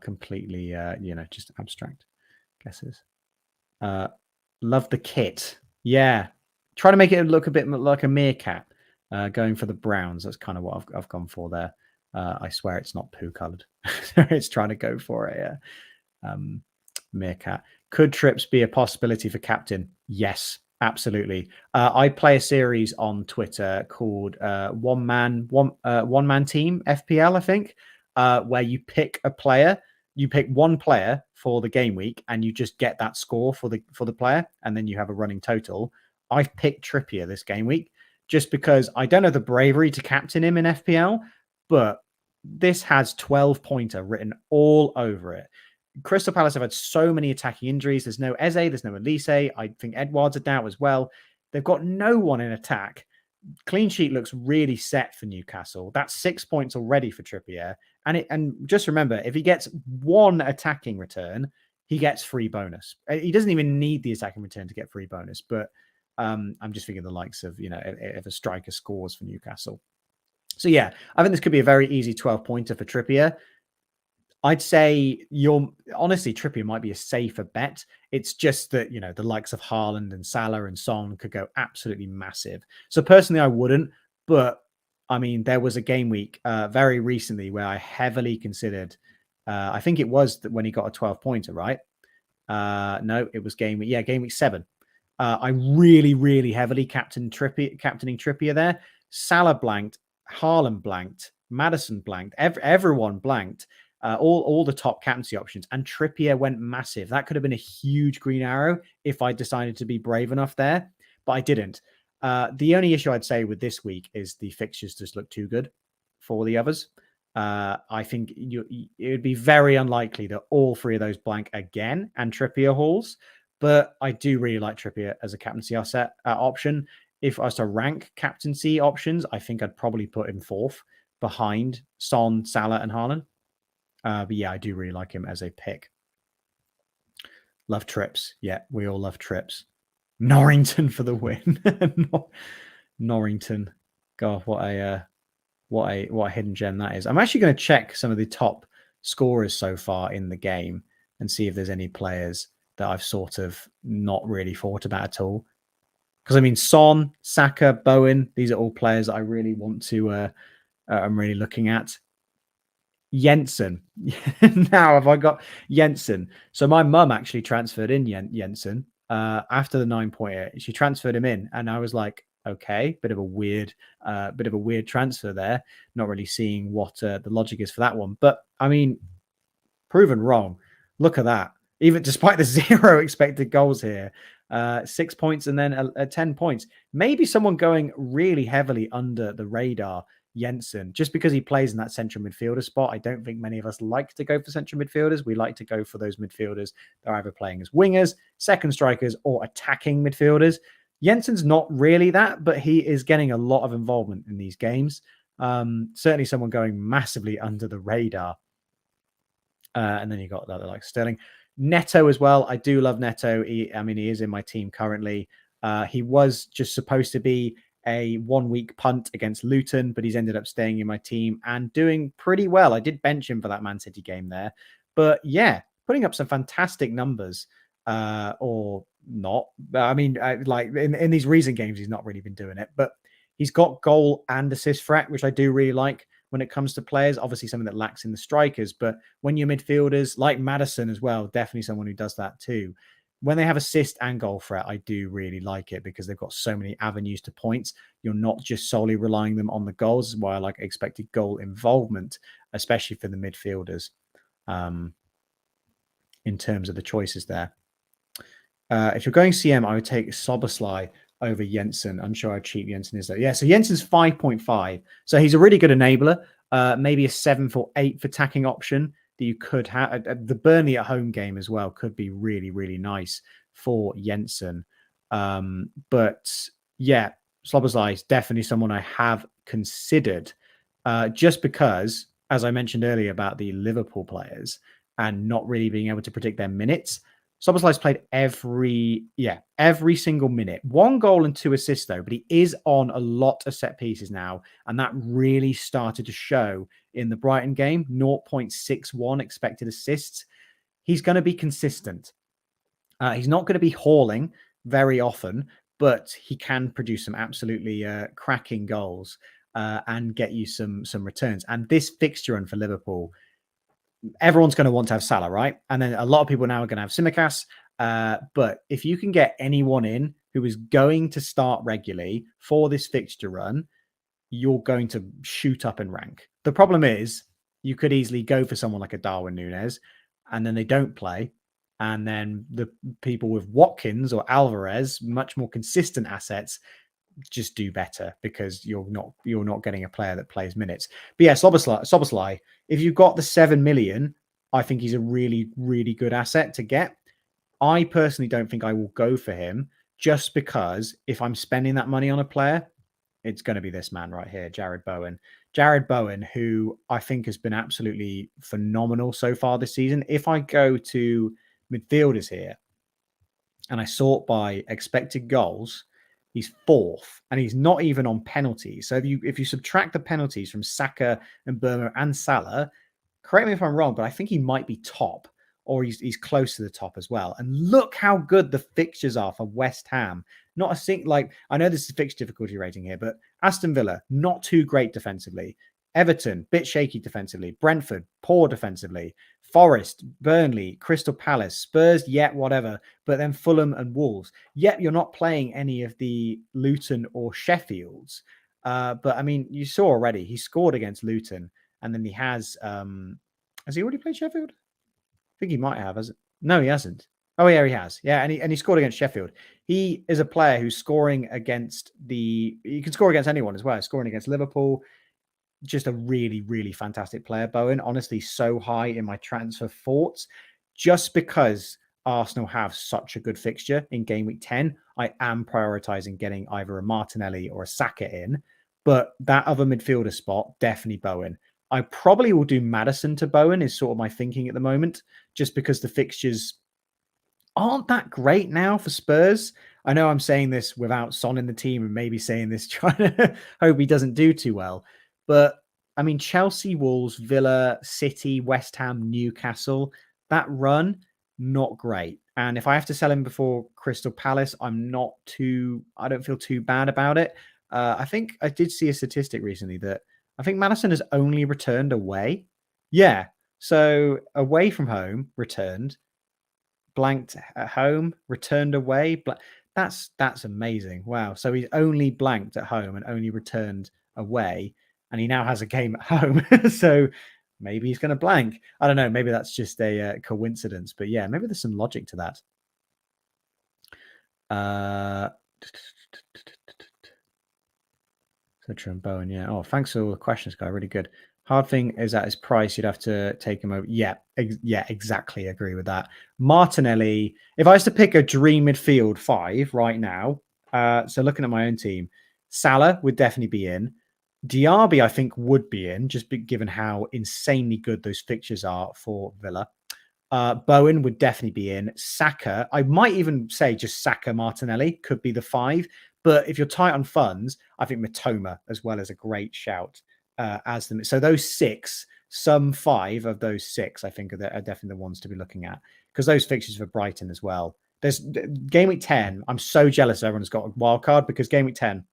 Completely, just abstract guesses. Love the kit. Yeah. Try to make it look a bit like a meerkat. Going for the browns. That's kind of what I've gone for there. I swear it's not poo colored. It's trying to go for a meerkat. Could trips be a possibility for captain? Yes, absolutely. I play a series on Twitter called One Man Team FPL, I think, where you pick a player. You pick one player for the game week, and you just get that score for the player, and then you have a running total. I've picked Trippier this game week just because I don't have the bravery to captain him in FPL, but this has 12-pointer written all over it. Crystal Palace have had so many attacking injuries. There's no Eze, there's no Elise. I think Edouard's a doubt as well. They've got no one in attack. Clean sheet looks really set for Newcastle. That's 6 points already for Trippier. And just remember, if he gets one attacking return, he gets free bonus. He doesn't even need the attacking return to get free bonus. But I'm just thinking the likes of, if a striker scores for Newcastle. So yeah, I think this could be a very easy 12-pointer for Trippier. I'd say honestly, Trippier might be a safer bet. It's just that, the likes of Haaland and Salah and Son could go absolutely massive. So personally, I wouldn't. But I mean, there was a game week very recently where I heavily considered. I think it was when he got a 12-pointer, right? No, it was game week 7. I really, really heavily captaining Trippier there. Salah blanked, Haaland blanked, Maddison blanked, everyone blanked. All the top captaincy options, and Trippier went massive. That could have been a huge green arrow if I decided to be brave enough there, but I didn't. The only issue I'd say with this week is the fixtures just look too good for the others. I think it would be very unlikely that all 3 of those blank again and Trippier hauls, but I do really like Trippier as a captaincy option. If I was to rank captaincy options, I think I'd probably put him 4th behind Son, Salah, and Haaland. But yeah, I do really like him as a pick. Love trips. Yeah, we all love trips. Norrington for the win. Norrington. God, what a hidden gem that is. I'm actually going to check some of the top scorers so far in the game and see if there's any players that I've sort of not really thought about at all. Because I mean, Son, Saka, Bowen, these are all players that I really want to. I'm really looking at. Jensen. Now have I got Jensen? So my mum actually transferred in Jensen after the 9-pointer. She transferred him in, and I was like, okay, bit of a weird transfer there. Not really seeing what the logic is for that one, but I mean, proven wrong. Look at that. Even despite the 0 expected goals here, 6 points and then 10 points. Maybe someone going really heavily under the radar. Jensen, just because he plays in that central midfielder spot. I don't think many of us like to go for central midfielders. We like to go for those midfielders that are either playing as wingers, second strikers, or attacking midfielders. Jensen's not really that, but he is getting a lot of involvement in these games. Certainly someone going massively under the radar. And then you got that like Sterling. Neto as well. I do love Neto. He is in my team currently. He was just supposed to be a 1-week punt against Luton, but he's ended up staying in my team and doing pretty well. I did bench him for that Man City game there, but yeah, putting up some fantastic numbers, or not. I mean, like in these recent games, he's not really been doing it, but he's got goal and assist threat, which I do really like when it comes to players. Obviously something that lacks in the strikers, but when you're midfielders like Maddison as well, definitely someone who does that too. When they have assist and goal threat, I do really like it because they've got so many avenues to points. You're not just solely relying them on the goals. This is why I like expected goal involvement, especially for the midfielders, in terms of the choices there. If you're going CM, I would take Soboslai over Jensen. Unsure how cheap Jensen is though. Yeah, so Jensen's 5.5. So he's a really good enabler. maybe a 7th or 8th attacking option that you could have. The Burnley at home game as well could be really, really nice for Jensen. But yeah, Szoboszlai is definitely someone I have considered, just because, as I mentioned earlier about the Liverpool players and not really being able to predict their minutes. Szoboszlai's played every single minute. 1 goal and 2 assists though, but he is on a lot of set pieces now, and that really started to show in the Brighton game. 0.61 expected assists. He's going to be consistent. He's not going to be hauling very often, but he can produce some absolutely cracking goals and get you some returns. And this fixture run for Liverpool, everyone's going to want to have Salah, right? And then a lot of people now are going to have Tsimikas. But if you can get anyone in who is going to start regularly for this fixture run, you're going to shoot up in rank. The problem is you could easily go for someone like a Darwin Núñez, and then they don't play. And then the people with Watkins or Alvarez, much more consistent assets, just do better because you're not getting a player that plays minutes. But yeah, Szoboszlai, if you've got the 7 million, I think he's a really, really good asset to get. I personally don't think I will go for him, just because if I'm spending that money on a player, it's going to be this man right here, Jared Bowen. Jared Bowen, who I think has been absolutely phenomenal so far this season. If I go to midfielders here and I sort by expected goals, he's 4th, and he's not even on penalties. So if you subtract the penalties from Saka and Burma and Salah, correct me if I'm wrong, but I think he might be top, or he's close to the top as well. And look how good the fixtures are for West Ham. Not a single, like, I know this is fixture difficulty rating here, but Aston Villa, not too great defensively. Everton, bit shaky defensively. Brentford, poor defensively. Forest, Burnley, Crystal Palace, Spurs, yet whatever. But then Fulham and Wolves. Yet you're not playing any of the Luton or Sheffields. But I mean, you saw already, he scored against Luton, and then he has he already played Sheffield? I think he might have. No, he hasn't. Oh, yeah, he has. Yeah, and he scored against Sheffield. He is a player who's scoring against he can score against anyone as well. Scoring against Liverpool. Just a really, really fantastic player, Bowen. Honestly, so high in my transfer thoughts. Just because Arsenal have such a good fixture in game week 10, I am prioritizing getting either a Martinelli or a Saka in. But that other midfielder spot, definitely Bowen. I probably will do Maddison to Bowen, is sort of my thinking at the moment, just because the fixtures aren't that great now for Spurs. I know I'm saying this without Son in the team, and maybe saying this trying to hope he doesn't do too well. But I mean, Chelsea, Wolves, Villa, City, West Ham, Newcastle, that run, not great. And if I have to sell him before Crystal Palace, I don't feel too bad about it. I think I did see a statistic recently that I think Maddison has only returned away. Yeah. So away from home, returned, blanked at home, returned away. That's amazing. Wow. So he's only blanked at home and only returned away, and he now has a game at home. So maybe he's going to blank. I don't know. Maybe that's just a coincidence, but yeah, maybe there's some logic to that. So Bowen, yeah. Oh, thanks for all the questions, guy. Really good. Hard thing is at his price, you'd have to take him over. Yeah, exactly. Agree with that. Martinelli, if I was to pick a dream midfield 5 right now, so looking at my own team, Salah would definitely be in. Diaby, I think, would be in, just given how insanely good those fixtures are for Villa. Bowen would definitely be in. Saka, I might even say just Saka Martinelli could be the 5. But if you're tight on funds, I think Matoma as well is a great shout as them. So those 6, some 5 of those 6, I think are definitely the ones to be looking at, because those fixtures for Brighton as well. There's game week 10. I'm so jealous everyone's got a wild card, because game week 10,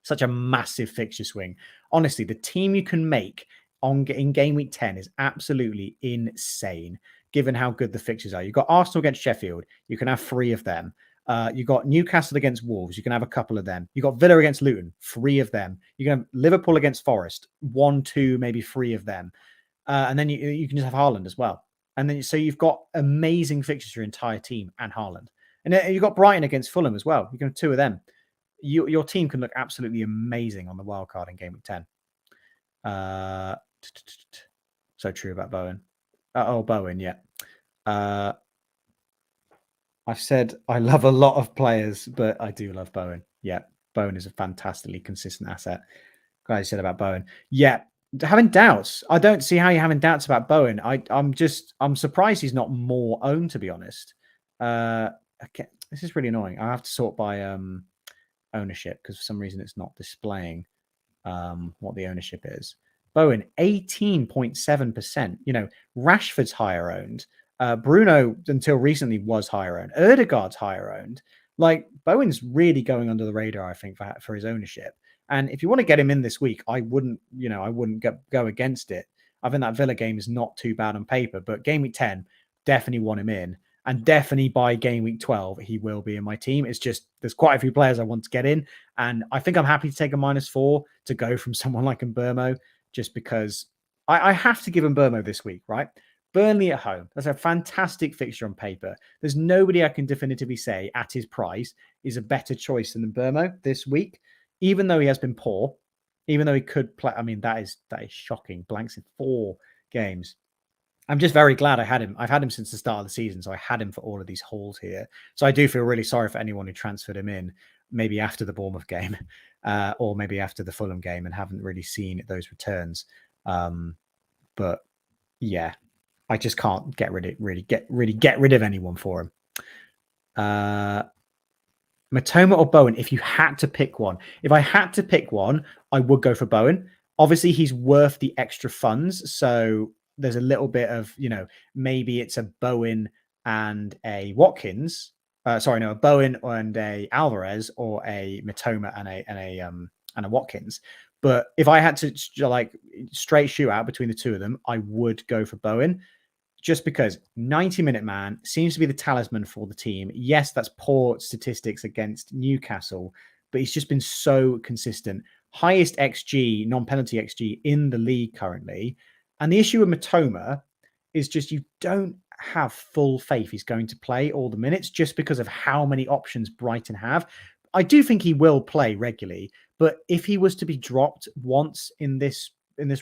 such a massive fixture swing. Honestly, the team you can make in game week 10 is absolutely insane, given how good the fixtures are. You've got Arsenal against Sheffield. You can have 3 of them. You got Newcastle against Wolves. You can have a couple of them. You got Villa against Luton, 3 of them. You can have Liverpool against Forest, 1, 2, maybe 3 of them. And then you can just have Haaland as well. And then so you've got amazing fixtures for your entire team and Haaland. And then you've got Brighton against Fulham as well. You can have 2 of them. Your team can look absolutely amazing on the wild card in game week 10. Uh, so true about Bowen. Bowen, yeah. I've said I love a lot of players, but I do love Bowen. Yeah, Bowen is a fantastically consistent asset. Glad you said about Bowen. Yeah, having doubts. I don't see how you're having doubts about Bowen. I'm surprised he's not more owned, to be honest. Okay, this is really annoying. I have to sort by ownership because for some reason it's not displaying what the ownership is. Bowen, 18.7%. Rashford's higher owned. Bruno, until recently, was higher owned. Erdegaard's higher owned. Like, Bowen's really going under the radar, I think, for his ownership. And if you want to get him in this week, I wouldn't go against it. I think that Villa game is not too bad on paper, but game week 10, definitely want him in. And definitely by game week 12, he will be in my team. It's just there's quite a few players I want to get in. And I think I'm happy to take a -4 to go from someone like Mbermo, just because I have to give Mbermo this week, right? Burnley at home. That's a fantastic fixture on paper. There's nobody I can definitively say at his price is a better choice than Mbermo this week, even though he has been poor, even though he could play. I mean, that is shocking. Blanks in 4 games. I'm just very glad I had him. I've had him since the start of the season, so I had him for all of these hauls here. So I do feel really sorry for anyone who transferred him in, maybe after the Bournemouth game, or maybe after the Fulham game, and haven't really seen those returns. But yeah, I just can't get rid of anyone for him. Matoma or Bowen, if you had to pick one. If I had to pick one, I would go for Bowen. Obviously, he's worth the extra funds. So there's a little bit of, maybe it's a Bowen and a Watkins. A Bowen and a Alvarez, or a Matoma and a Watkins. But if I had to straight shoot out between the two of them, I would go for Bowen. Just because 90-minute man seems to be the talisman for the team. Yes, that's poor statistics against Newcastle, but he's just been so consistent. Highest XG, non-penalty XG in the league currently. And the issue with Matoma is just you don't have full faith he's going to play all the minutes just because of how many options Brighton have. I do think he will play regularly, but if he was to be dropped once in this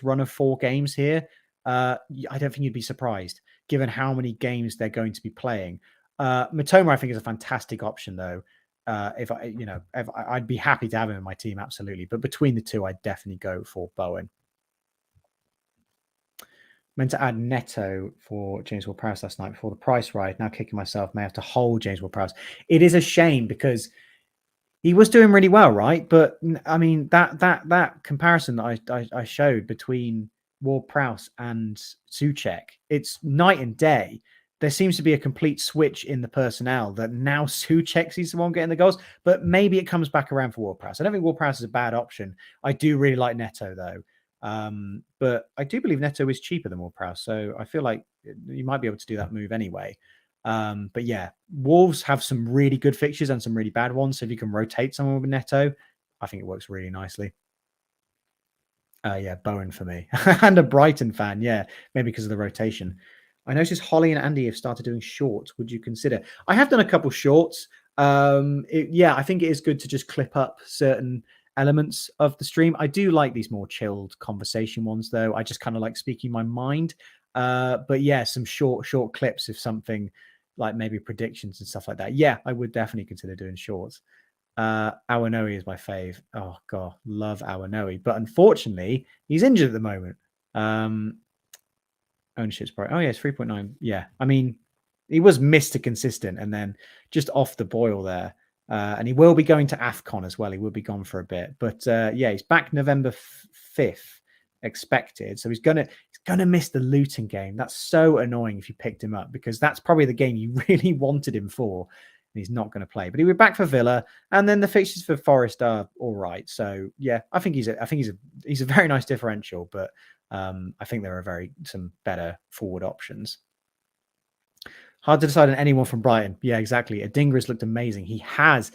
run of 4 games here, I don't think you'd be surprised, given how many games they're going to be playing. Matoma, I think, is a fantastic option, though. If I'd be happy to have him in my team, absolutely. But between the two, I'd definitely go for Bowen. Meant to add Neto for James Ward-Prowse last night before the price ride. Now kicking myself, may have to hold James Ward-Prowse. It is a shame because he was doing really well, right? But I mean, that comparison that I showed between Ward-Prowse and Souček, it's night and day. There seems to be a complete switch in the personnel that now Souček is the one getting the goals, but maybe it comes back around for Ward-Prowse. I don't think Ward-Prowse is a bad option. I do really like Neto, though. But I do believe Neto is cheaper than Ward-Prowse, so I feel like you might be able to do that move anyway. But yeah, Wolves have some really good fixtures and some really bad ones. So if you can rotate someone with Neto, I think it works really nicely. Yeah, Bowen for me. And a Brighton fan, yeah, maybe because of the rotation. I noticed Holly and Andy have started doing shorts. Would you consider? I have done a couple shorts. I think it is good to just clip up certain elements of the stream. I do like these more chilled conversation ones, though. I just kind of like speaking my mind. But yeah, some short clips of something like maybe predictions and stuff like that. Yeah, I would definitely consider doing shorts. Awanoe is my fave. Oh god, love Awanoe, but unfortunately, he's injured at the moment. Ownership's probably, oh yeah, it's 3.9. Yeah, I mean, he was Mr. Consistent and then just off the boil there. And he will be going to AFCON as well. He will be gone for a bit, but yeah, he's back November 5th expected. So he's gonna miss the Luton game. That's so annoying if you picked him up, because that's probably the game you really wanted him for. And he's not going to play, but he'll be back for Villa, and then the fixtures for Forest are all right. So yeah, I think he's a very nice differential, but I think there are some better forward options. Hard to decide on anyone from Brighton. Yeah, exactly. Adingra's looked amazing. He has.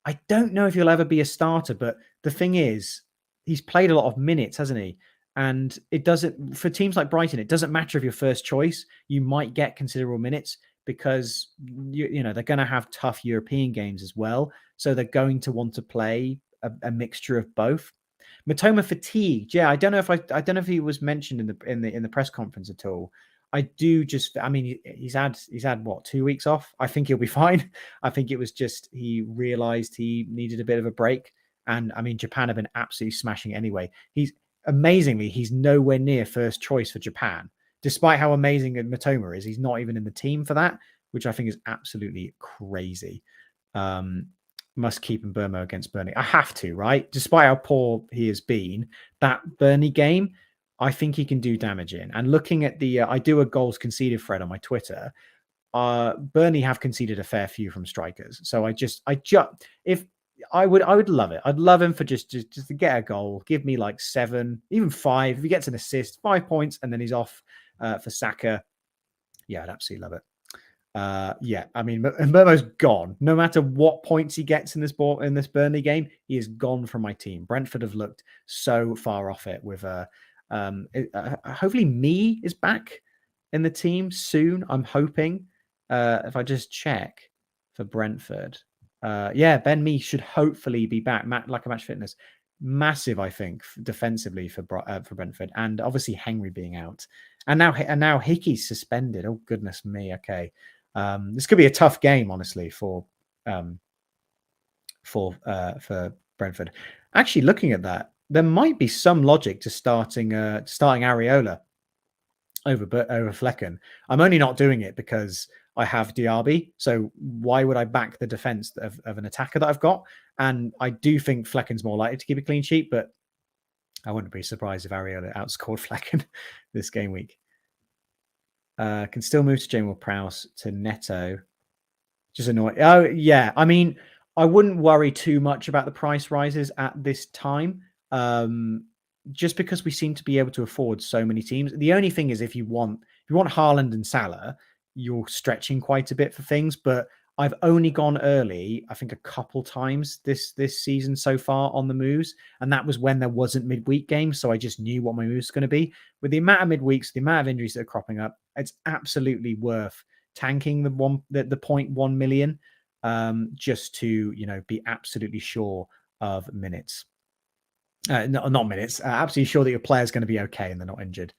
I don't know if he'll ever be a starter, but the thing is, he's played a lot of minutes, hasn't he? And it doesn't, for teams like Brighton, it doesn't matter if you're first choice. You might get considerable minutes because they're going to have tough European games as well. So they're going to want to play a mixture of both. Matoma fatigued. Yeah, I don't know if he was mentioned in the press conference at all. I do just I mean he's had what 2 weeks off. I think he'll be fine. I think it was just he realized he needed a bit of a break. And I mean Japan have been absolutely smashing it anyway. He's nowhere near first choice for Japan. Despite how amazing Matoma is, he's not even in the team for that, which I think is absolutely crazy. Um, must keep in Burma against Burnley. I have to, right? Despite how poor he has been, that Burnley game, I think he can do damage in. And looking at the, I do a goals conceded thread on my Twitter. Burnley have conceded a fair few from strikers, so if I would love it. I'd love him for just to get a goal, give me like 7, even 5. If he gets an assist, 5 points, and then he's off for Saka. Yeah, I'd absolutely love it. Yeah, I mean, Mbeumo's gone. No matter what points he gets in this Burnley game, he is gone from my team. Brentford have looked so far off it. With hopefully me is back in the team soon. I'm hoping. If I just check for Brentford, yeah, Ben Mee should hopefully be back. Like a match fitness, massive, I think, defensively for Brentford, and obviously Henry being out, and now Hickey's suspended. Oh goodness me. Okay. This could be a tough game, honestly, for Brentford. Actually, looking at that, there might be some logic to starting Areola over Flecken. I'm only not doing it because I have Diaby. So why would I back the defense of an attacker that I've got? And I do think Flecken's more likely to keep a clean sheet, but I wouldn't be surprised if Areola outscored Flecken this game week. Can still move to Jamal Prowse to Neto. Just annoying. Oh, yeah. I mean, I wouldn't worry too much about the price rises at this time, just because we seem to be able to afford so many teams. The only thing is if you want Haaland and Salah, you're stretching quite a bit for things. But I've only gone early, I think, a couple times this season so far on the moves, and that was when there wasn't midweek games, so I just knew what my moves going to be. With the amount of midweeks, the amount of injuries that are cropping up, it's absolutely worth tanking the 0.1 million just to be absolutely sure of minutes. Not minutes. Absolutely sure that your player's going to be okay and they're not injured.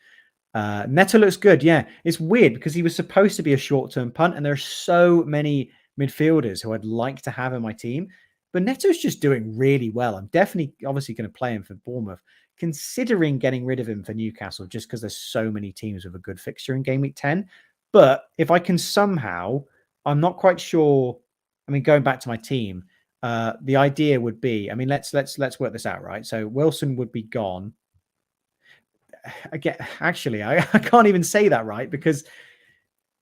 Neto looks good. Yeah, it's weird because he was supposed to be a short-term punt, and there are so many midfielders who I'd like to have in my team. But Neto's just doing really well. I'm definitely, obviously, going to play him for Bournemouth, considering getting rid of him for Newcastle, just because there's so many teams with a good fixture in game week 10. But if I can somehow, I'm not quite sure. I mean, going back to my team, the idea would be, I mean, let's work this out, right? So Wilson would be gone. Again, actually, I can't even say that right because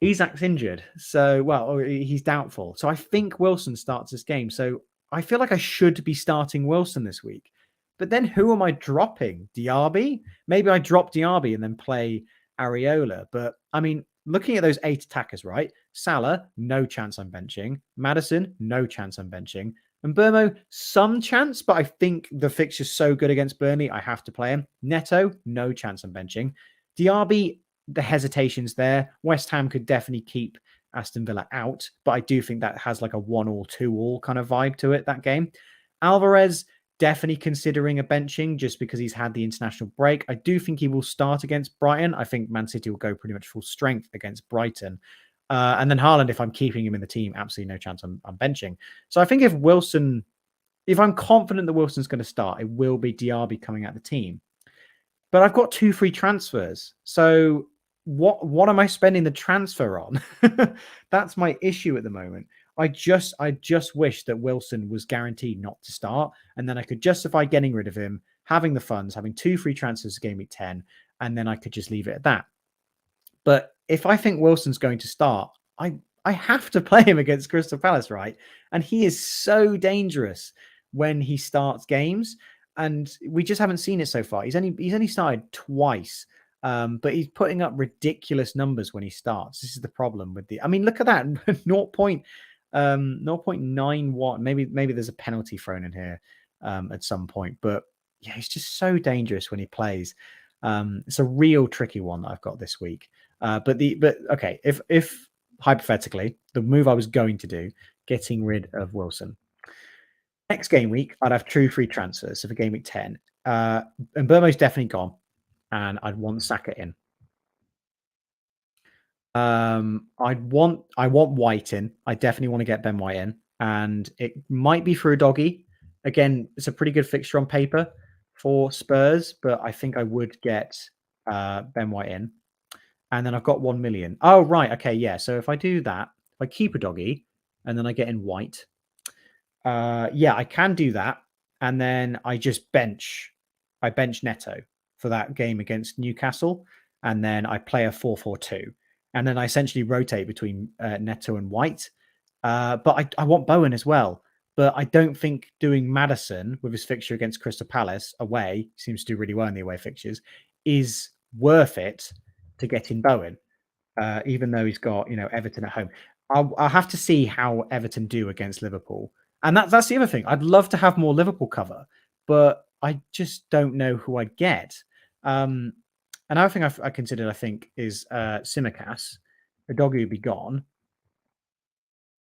Isak's injured. So, well, he's doubtful. So I think Wilson starts this game. So I feel like I should be starting Wilson this week. But then who am I dropping? Diaby? Maybe I drop Diaby and then play Areola. But I mean, looking at those 8 attackers, right? Salah, no chance I'm benching. Maddison, no chance I'm benching. And Burmo, some chance, but I think the fixture's so good against Burnley, I have to play him. Neto, no chance I'm benching. Diaby, the hesitations there. West Ham could definitely keep Aston Villa out, but I do think that has like a 1-1 or 2-1 kind of vibe to it, that game. Alvarez, definitely considering a benching just because he's had the international break. I do think he will start against Brighton. I think Man City will go pretty much full strength against Brighton. And then Haaland, if I'm keeping him in the team, absolutely no chance I'm benching. So I think if I'm confident that Wilson's going to start, it will be Diaby coming out of the team. But I've got 2 free transfers. So what am I spending the transfer on? That's my issue at the moment. I just wish that Wilson was guaranteed not to start, and then I could justify getting rid of him, having the funds, having 2 free transfers game week 10, and then I could just leave it at that. But if I think Wilson's going to start, I have to play him against Crystal Palace, right? And he is so dangerous when he starts games, and we just haven't seen it so far. He's only started twice. But he's putting up ridiculous numbers when he starts. This is the problem with I mean, look at that 0.91. Maybe there's a penalty thrown in here at some point. But yeah, he's just so dangerous when he plays. It's a real tricky one that I've got this week. But okay, if hypothetically the move I was going to do, getting rid of Wilson. Next game week, I'd have true free transfers. So for game week 10, And Burmo's definitely gone, and I'd want Saka in. I want White in. I definitely want to get Ben White in, and it might be for a doggy. Again, it's a pretty good fixture on paper for Spurs, but I think I would get Ben White in, and then I've got 1 million. Oh right, okay, yeah. So if I do that, if I keep a doggy, and then I get in White, yeah, I can do that, and then I bench Neto for that game against Newcastle, and then I play a 4-4-2, and then I essentially rotate between Neto and White. But I want Bowen as well, but I don't think doing Madison with his fixture against Crystal Palace away, seems to do really well in the away fixtures, is worth it to get in Bowen, even though he's got Everton at home. I'll have to see how Everton do against Liverpool, and that's the other thing. I'd love to have more Liverpool cover, but I just don't know who I'd get. Another thing I considered, I think, is Simicast. The doggy would be gone.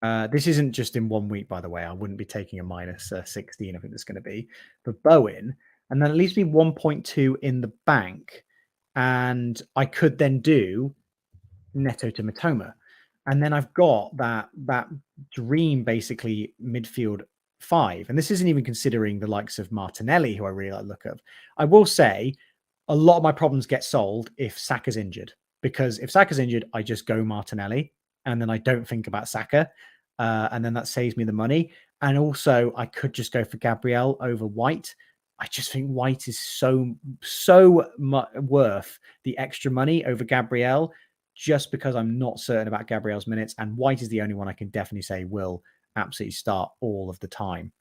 This isn't just in 1 week, by the way. I wouldn't be taking a minus 16. I think there's going to be for Bowen, and then at least be 1.2 in the bank, and I could then do Neto to Matoma. And then I've got that dream basically midfield five. And this isn't even considering the likes of Martinelli, who I really like the look of. I will say a lot of my problems get solved if Saka's injured. Because if Saka's injured, I just go Martinelli and then I don't think about Saka. And then that saves me the money. And also I could just go for Gabriel over White. I just think White is so much worth the extra money over Gabriel, just because I'm not certain about Gabriel's minutes, and White is the only one I can definitely say will absolutely start all of the time.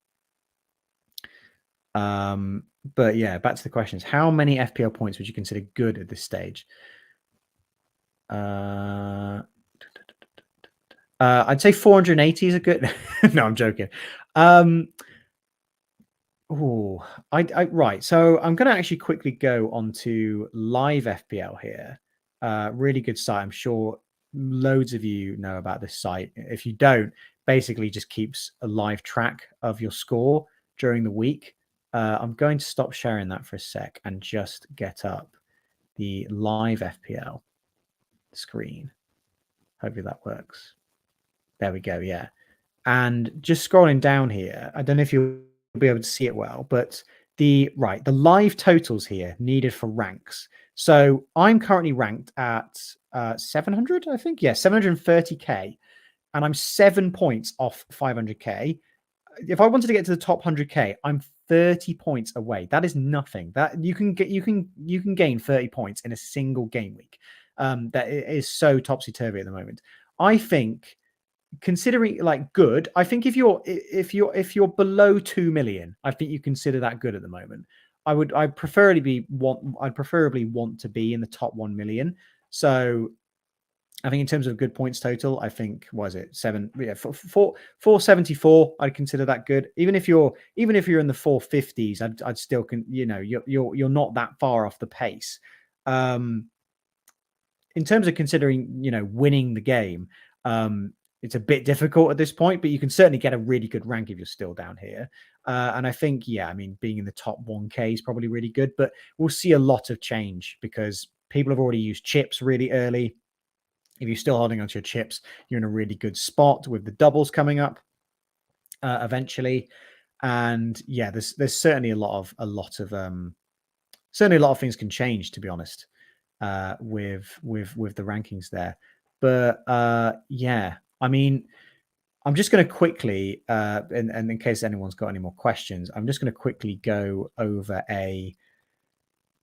But yeah, back to the questions. How many FPL points would you consider good at this stage? I'd say 480 is a good. No, I'm joking. Oh, right. So I'm going to actually quickly go onto live FPL here. Really good site. I'm sure loads of you know about this site. If you don't, basically just keeps a live track of your score during the week. I'm going to stop sharing that for a sec and just get up the live FPL screen. Hopefully that works. There we go. Yeah. And just scrolling down here, I don't know if you'll be able to see it well, but the live totals here needed for ranks. So I'm currently ranked at 700, I think. Yeah, 730k, and I'm 7 points off 500k. If I wanted to get to the top 100k, I'm 30 points away. That is nothing. That you can gain 30 points in a single game week. That is so topsy turvy at the moment. I think, considering like good, I think if you're below 2 million, I think you consider that good at the moment. I'd preferably want to be in the top 1 million. So I think in terms of good points total, I think, was it 474? I'd consider that good. Even if you're in the 450s, I'd still you're not that far off the pace. In terms of considering winning the game, it's a bit difficult at this point, but you can certainly get a really good rank if you're still down here. And I think, yeah, I mean, being in the top 1k is probably really good, but we'll see a lot of change because people have already used chips really early. If you're still holding onto your chips, you're in a really good spot with the doubles coming up eventually. And yeah, there's certainly a lot of things can change, to be honest, with the rankings there. But yeah, I mean, I'm just going to quickly, and in case anyone's got any more questions, I'm just going to quickly go over a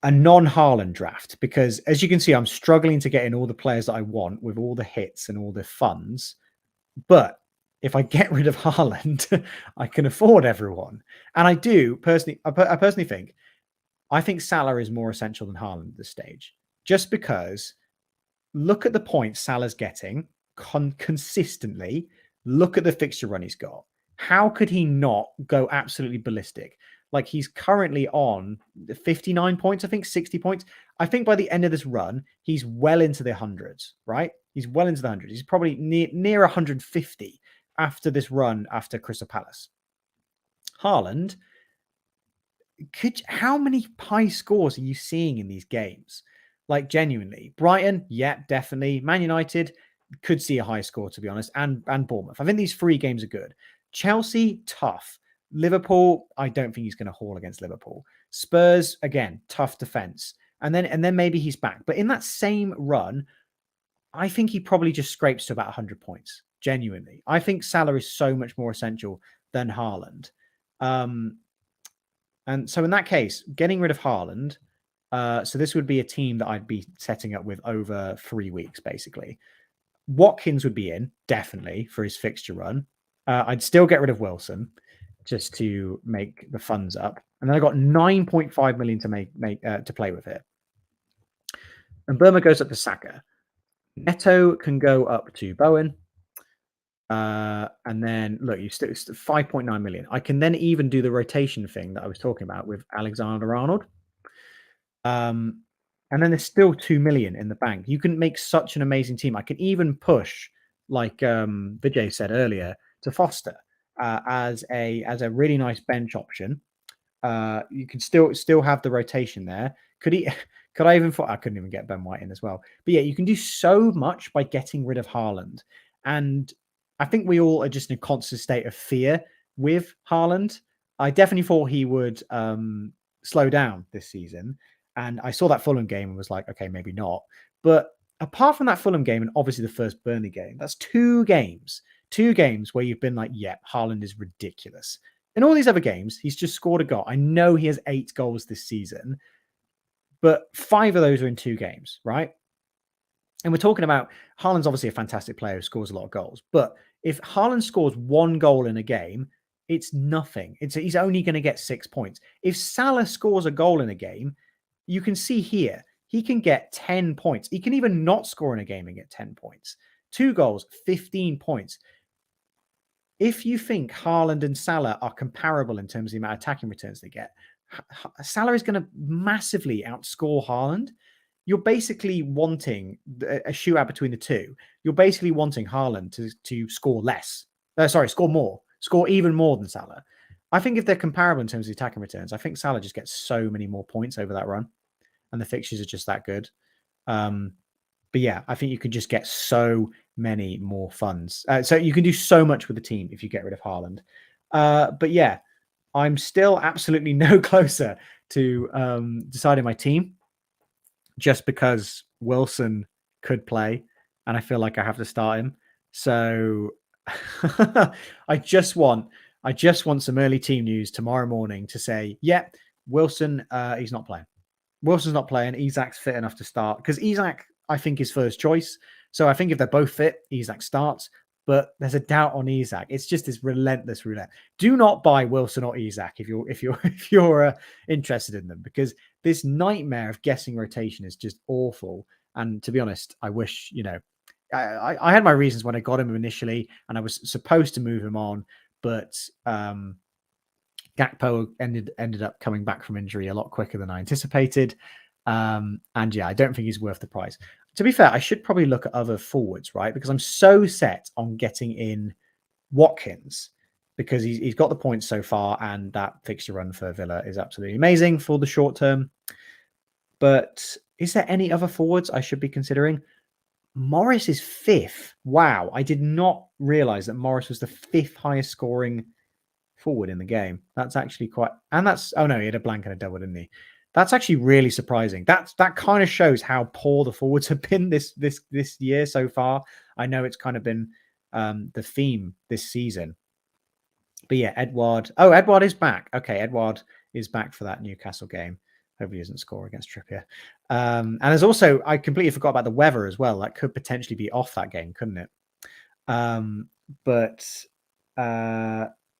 non-Haaland draft, because as you can see, I'm struggling to get in all the players that I want with all the hits and all the funds. But if I get rid of Haaland, I can afford everyone. And I do personally, I personally think Salah is more essential than Haaland at this stage, just because look at the points Salah's getting consistently. Look at the fixture run he's got. How could he not go absolutely ballistic? Like, he's currently on 59 points, I think 60 points. I think by the end of this run, he's well into the hundreds, right? He's well into the hundreds. He's probably near 150 after this run after Crystal Palace. Haaland, how many high scores are you seeing in these games? Like genuinely, Brighton, yeah, definitely. Man United could see a high score, to be honest, and Bournemouth. I think these 3 games are good. Chelsea, tough. Liverpool, I don't think he's going to haul against Liverpool. Spurs, again, tough defense. And then maybe he's back. But in that same run, I think he probably just scrapes to about 100 points. Genuinely, I think Salah is so much more essential than Haaland. And so in that case, getting rid of Haaland, so this would be a team that I'd be setting up with over 3 weeks, basically. Watkins would be in, definitely, for his fixture run. I'd still get rid of Wilson just to make the funds up. And then I got 9.5 million to play with here. And Burma goes up to Saka. Neto can go up to Bowen. And then look, you still 5.9 million. I can then even do the rotation thing that I was talking about with Alexander Arnold. And then there's still 2 million in the bank. You can make such an amazing team. I can even push, like Vijay said earlier, to Foster as a really nice bench option. You can still have the rotation there. Could I even I couldn't even get Ben White in as well. But yeah, you can do so much by getting rid of Haaland. And I think we all are just in a constant state of fear with Haaland. I definitely thought he would slow down this season. And I saw that Fulham game and was like, okay, maybe not. But apart from that Fulham game and obviously the first Burnley game, that's 2 games where you've been like, yeah, Haaland is ridiculous. In all these other games, he's just scored a goal. I know he has 8 goals this season, but 5 of those are in 2 games, right? And we're talking about Haaland's obviously a fantastic player who scores a lot of goals. But if Haaland scores 1 goal in a game, it's nothing. He's only going to get 6 points. If Salah scores a goal in a game, you can see here, he can get 10 points. He can even not score in a game and get 10 points. 2 goals, 15 points. If you think Haaland and Salah are comparable in terms of the amount of attacking returns they get, Salah is going to massively outscore Haaland. You're basically wanting a shootout between the two. You're basically wanting Haaland to score less. Score more. Score even more than Salah. I think if they're comparable in terms of attacking returns, I think Salah just gets so many more points over that run. And the fixtures are just that good. But yeah, I think you could just get so many more funds. So you can do so much with the team if you get rid of Haaland. But yeah, I'm still absolutely no closer to deciding my team just because Wilson could play and I feel like I have to start him. So I just want some early team news tomorrow morning to say, yeah, Wilson, he's not playing. Wilson's not playing. Isak's fit enough to start because Isak, I think, is first choice. So I think if they're both fit, Isak starts. But there's a doubt on Isak. It's just this relentless roulette. Do not buy Wilson or Isak if you're interested in them, because this nightmare of guessing rotation is just awful. And to be honest, I wish I had my reasons when I got him initially, and I was supposed to move him on, but Gakpo ended up coming back from injury a lot quicker than I anticipated. And yeah, I don't think he's worth the price. To be fair, I should probably look at other forwards, right? Because I'm so set on getting in Watkins because he's got the points so far, and that fixture run for Villa is absolutely amazing for the short term. But is there any other forwards I should be considering? Morris is 5th. Wow, I did not realize that Morris was the 5th highest scoring forward in the game. That's actually quite, and that's, oh no, he had a blank and a double, didn't he? That's actually really surprising. That kind of shows how poor the forwards have been this year so far. I know it's kind of been the theme this season. But yeah, Edouard is back. Okay, Edouard is back for that Newcastle game. Hopefully he doesn't score against Trippier. And there's also, I completely forgot about the weather as well. That could potentially be off that game, couldn't it?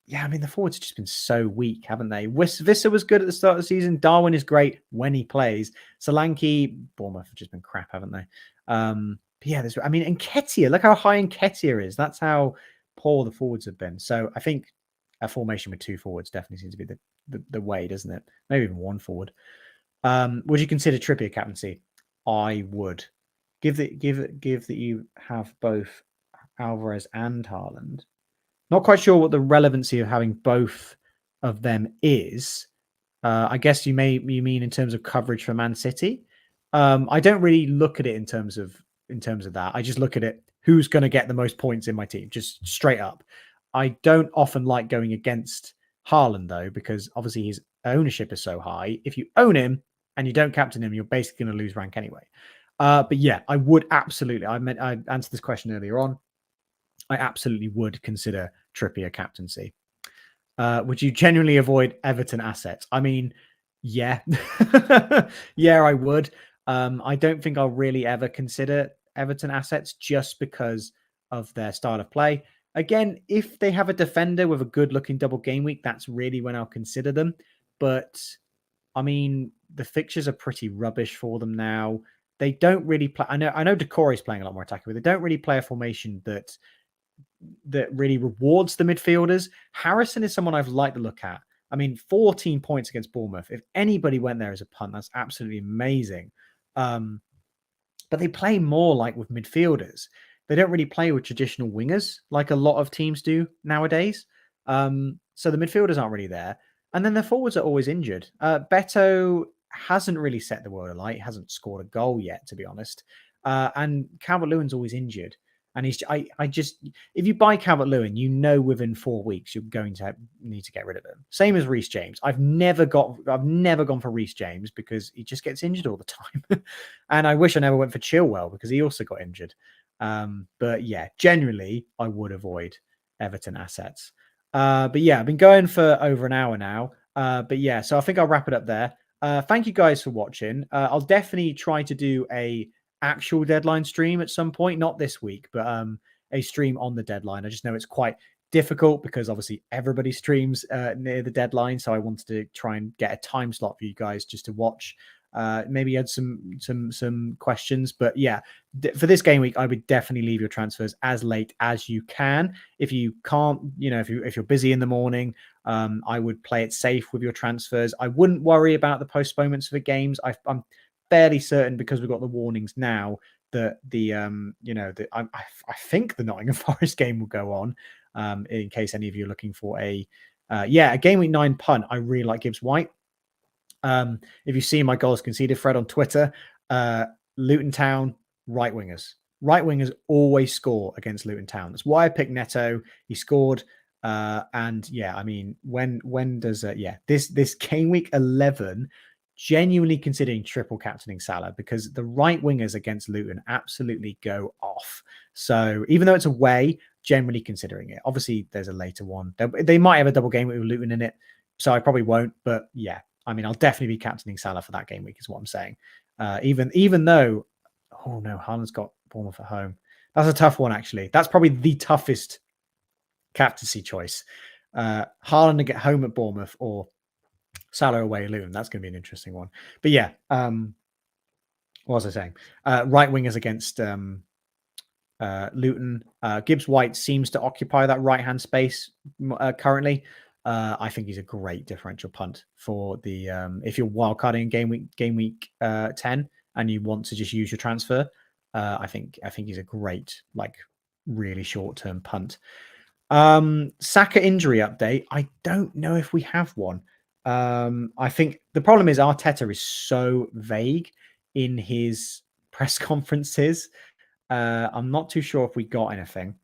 Yeah, I mean, the forwards have just been so weak, haven't they? Vissa was good at the start of the season. Darwin is great when he plays. Solanke, Bournemouth have just been crap, haven't they? But yeah, and Nketiah, look how high Nketiah is. That's how poor the forwards have been. So I think a formation with 2 forwards definitely seems to be the way, doesn't it? Maybe even 1 forward. Would you consider Trippier captaincy? I would. Give that you have both Alvarez and Haaland. Not quite sure what the relevancy of having both of them is, I guess you mean in terms of coverage for Man City. I don't really look at it in terms of that. I just look at it who's going to get the most points in my team, just straight up. I don't often like going against Haaland though, because obviously his ownership is so high. If you own him and you don't captain him, you're basically going to lose rank anyway. But yeah, I would absolutely. I answered this question earlier on. I absolutely would consider Trippier captaincy. Would you genuinely avoid Everton assets? I mean, yeah, yeah, I would. I don't think I'll really ever consider Everton assets just because of their style of play. Again, if they have a defender with a good-looking double game week, that's really when I'll consider them. But I mean, the fixtures are pretty rubbish for them now. They don't really play. I know Decore is playing a lot more attacking, but they don't really play a formation that really rewards the midfielders. Harrison is someone I've liked to look at. I mean, 14 points against Bournemouth. If anybody went there as a punt, that's absolutely amazing. But they play more like with midfielders. They don't really play with traditional wingers like a lot of teams do nowadays. So the midfielders aren't really there. And then the forwards are always injured. Beto hasn't really set the world alight, hasn't scored a goal yet, to be honest. And Calvert-Lewin's always injured. And I just, if you buy Calvert-Lewin, you know within 4 weeks you're going to need to get rid of him. Same as Reece James. I've never gone for Reece James because he just gets injured all the time. And I wish I never went for Chilwell because he also got injured. But yeah, generally I would avoid Everton assets. But yeah, I've been going for over an hour now. But yeah, so I think I'll wrap it up there. Thank you guys for watching. I'll definitely try to do a actual deadline stream at some point, not this week, but a stream on the deadline. I just know it's quite difficult because obviously everybody streams near the deadline, so I wanted to try and get a time slot for you guys just to watch. Maybe add some questions, but yeah, for this game week, I would definitely leave your transfers as late as you can. If you can't, if you're busy in the morning, I would play it safe with your transfers. I wouldn't worry about the postponements for games. I'm fairly certain because we've got the warnings now that I think the Nottingham Forest game will go on. In case any of you are looking for a game week 9 punt, I really like Gibbs White. If you see my goals conceded thread on Twitter, Luton Town right wingers always score against Luton Town. That's why I picked Neto. He scored. And yeah, I mean, when does this game week 11, genuinely considering triple captaining Salah because the right wingers against Luton absolutely go off. So even though it's away, generally considering it. Obviously, there's a later one. They might have a double game with Luton in it, so I probably won't. But yeah, I mean, I'll definitely be captaining Salah for that game week, is what I'm saying. Even though, oh no, Haaland's got Bournemouth at home. That's a tough one, actually. That's probably the toughest captaincy choice. Haaland to get home at Bournemouth or Salah away Luton. That's going to be an interesting one. But yeah, what was I saying? Right wingers against Luton. Gibbs White seems to occupy that right-hand space currently. I think he's a great differential punt for the if you're wildcarding game week 10 and you want to just use your transfer. I think he's a great, like, really short-term punt. Saka injury update. I don't know if we have one. I think the problem is Arteta is so vague in his press conferences. I'm not too sure if we got anything.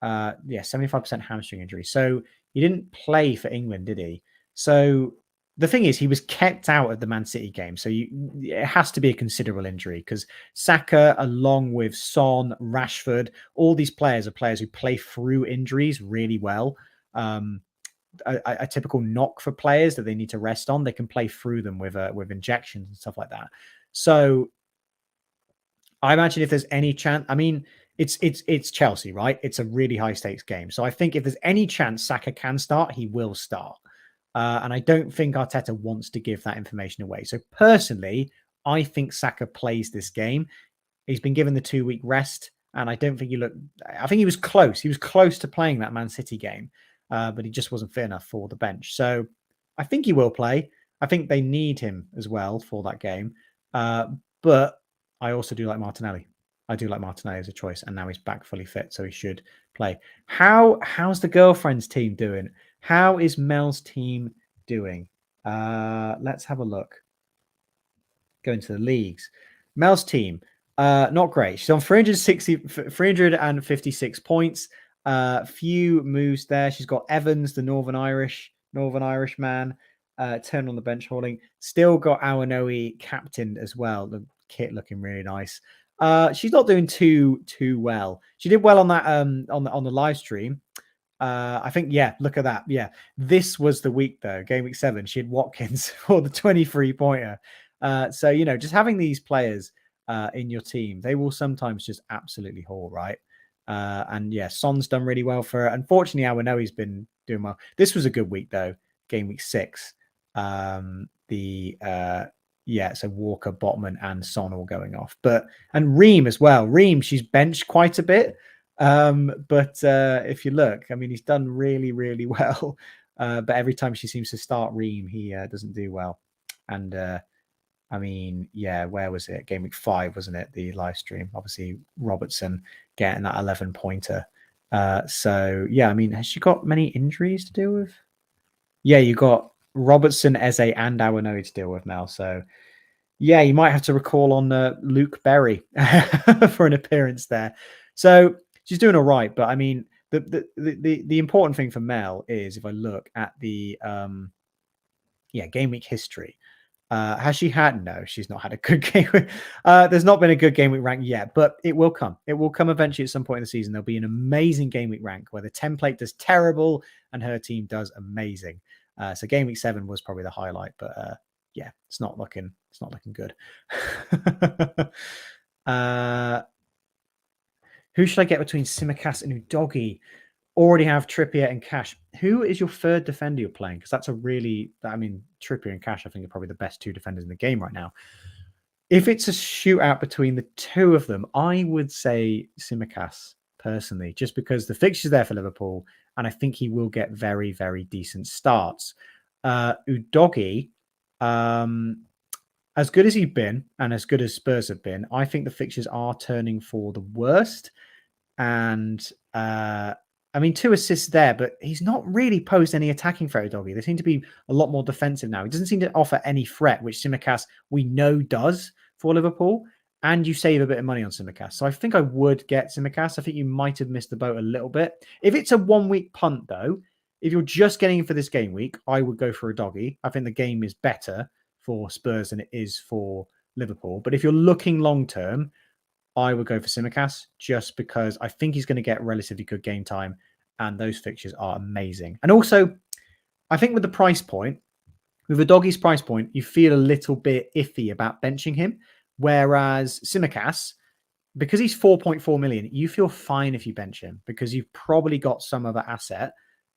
75% hamstring injury. So he didn't play for England, did he? So the thing is, he was kept out of the Man City game. So it has to be a considerable injury because Saka, along with Son, Rashford, all these players are players who play through injuries really well. A typical knock for players that they need to rest on, they can play through them with injections and stuff like that. So I imagine if there's any chance, I mean, it's Chelsea, right? It's a really high stakes game. So I think if there's any chance Saka can start, he will start. And I don't think Arteta wants to give that information away. So personally, I think Saka plays this game. He's been given the 2-week rest, and I don't think I think he was close. He was close to playing that Man City game, but he just wasn't fit enough for the bench. So I think he will play. I think they need him as well for that game. But I also do like Martinelli. I do like Martinelli as a choice, and now he's back fully fit, so he should play. How's the girlfriend's team doing? How is Mel's team doing? Let's have a look. Go into the leagues. Mel's team, not great. She's on 356 points. Few moves there. She's got Evans, the Northern Irish man, turned on the bench holding. Still got Awanoe captained as well. The kit looking really nice. She's not doing too well. She did well on that on the live stream. I think, yeah, look at that. Yeah, this was the week though. Game week 7, she had Watkins for the 23-pointer. So, just having these players in your team, they will sometimes just absolutely haul, right? And yeah, Son's done really well for her. Unfortunately, Awanoe's been doing well. This was a good week though. Game week 6. So Walker, Botman, and Son all going off. And Reem as well. Reem, she's benched quite a bit. But if you look, I mean, he's done really, really well. But every time she seems to start Reem, he doesn't do well. And I mean, yeah, where was it? Game week 5, wasn't it? The live stream. Obviously, Robertson getting that 11-pointer. So yeah, I mean, has she got many injuries to deal with? Yeah, you got Robertson, Eze, and Awanoe to deal with now. So yeah, you might have to recall on Luke Berry for an appearance there. So she's doing all right, but I mean, the important thing for Mel is if I look at the game week history. Has she had? No, she's not had a good game. There's not been a good game week rank yet, but it will come. It will come eventually at some point in the season. There'll be an amazing game week rank where the template does terrible and her team does amazing. So game week 7 was probably the highlight, but yeah, it's not looking good. Who should I get between Simicast and Udogi? Already have Trippier and Cash. Who is your third defender you're playing? Because that's Trippier and Cash, I think, are probably the best 2 defenders in the game right now. If it's a shootout between the 2 of them, I would say Simicast personally, just because the fixture's there for Liverpool, and I think he will get very, very decent starts. Udogi, as good as he's been and as good as Spurs have been, I think the fixtures are turning for the worst. And 2 assists there, but he's not really posed any attacking threat, Udogi. They seem to be a lot more defensive now. He doesn't seem to offer any threat, which Simicast we know does for Liverpool. And you save a bit of money on Simicast. So I think I would get Simicast. I think you might have missed the boat a little bit. If it's a 1-week punt, though, if you're just getting in for this game week, I would go for Udogi. I think the game is better for Spurs than it is for Liverpool. But if you're looking long-term, I would go for Simicast just because I think he's going to get relatively good game time and those fixtures are amazing. And also, I think with the price point, with Udogi's price point, you feel a little bit iffy about benching him. Whereas Simicast, because he's 4.4 million, you feel fine if you bench him because you've probably got some other asset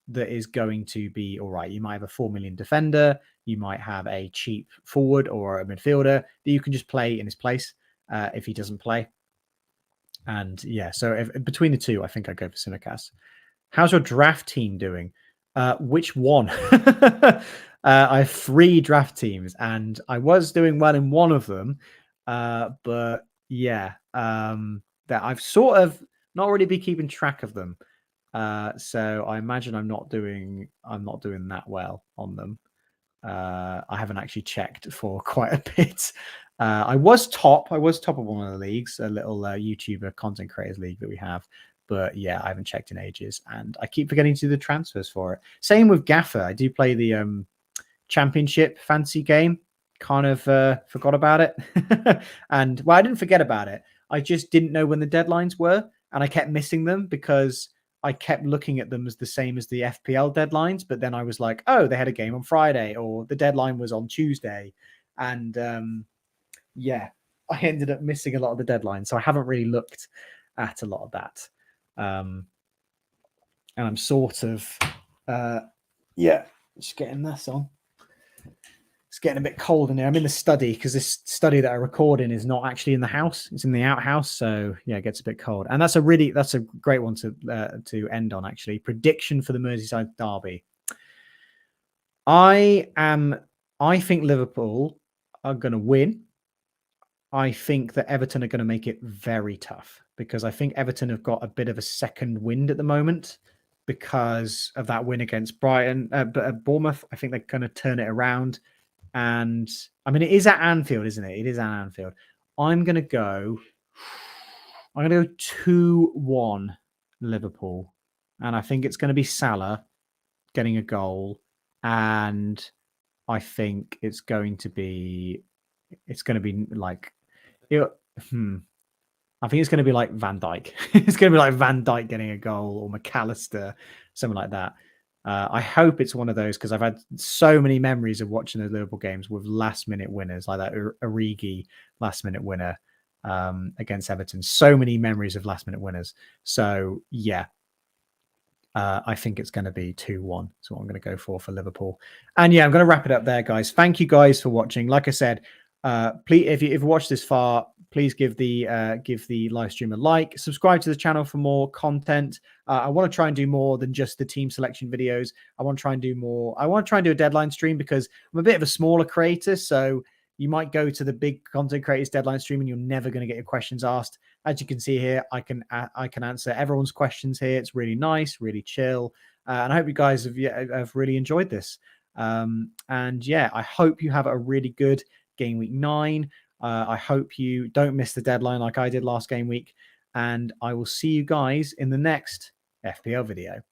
that is going to be all right. You might have a 4 million defender. You might have a cheap forward or a midfielder that you can just play in his place if he doesn't play. And yeah, so between the 2, I think I'd go for Simicast. How's your draft team doing? Which one? I have 3 draft teams and I was doing well in one of them. But yeah, that I've sort of not really been keeping track of them. So I imagine I'm not doing that well on them. I haven't actually checked for quite a bit. I was top of one of the leagues, a little YouTuber content creators league that we have. But yeah, I haven't checked in ages and I keep forgetting to do the transfers for it. Same with Gaffer. I do play the championship fantasy game. Kind of forgot about it. And well, I didn't forget about it. I just didn't know when the deadlines were and I kept missing them because I kept looking at them as the same as the FPL deadlines. But then I was like, oh, they had a game on Friday or the deadline was on Tuesday. And yeah, I ended up missing a lot of the deadlines. So I haven't really looked at a lot of that. And I'm sort of, just getting this on. It's getting a bit cold in there. I'm in the study because this study that I record in is not actually in the house. It's in the outhouse. So yeah, it gets a bit cold. And that's a great one to end on, actually. Prediction for the Merseyside derby. I think Liverpool are going to win. I think that Everton are going to make it very tough because I think Everton have got a bit of a second wind at the moment because of that win against Brighton, Bournemouth. I think they're going to turn it around. And I mean, it is at Anfield, isn't it? It is at Anfield. I'm going to go 2-1 Liverpool. And I think it's going to be Salah getting a goal. And I think it's going to be like, I think it's going to be like Van Dijk. It's going to be like Van Dijk getting a goal, or McAllister, something like that. I hope it's one of those, because I've had so many memories of watching the Liverpool games with last-minute winners, like that Origi last-minute winner against Everton. So many memories of last-minute winners. So, yeah, I think it's going to be 2-1. That's what I'm going to go for Liverpool. And yeah, I'm going to wrap it up there, guys. Thank you guys for watching. Like I said, please, if you've watched this far, please give the live stream a like. Subscribe to the channel for more content. I want to try and do more than just the team selection videos. I want to try and do more. I want to try and do a deadline stream, because I'm a bit of a smaller creator, so you might go to the big content creators deadline stream and you're never going to get your questions asked. As you can see here, I can answer everyone's questions here. It's really nice, really chill, and I hope you guys have really enjoyed this. And yeah, I hope you have a really good game week 9. I hope you don't miss the deadline like I did last game week, and I will see you guys in the next FPL video.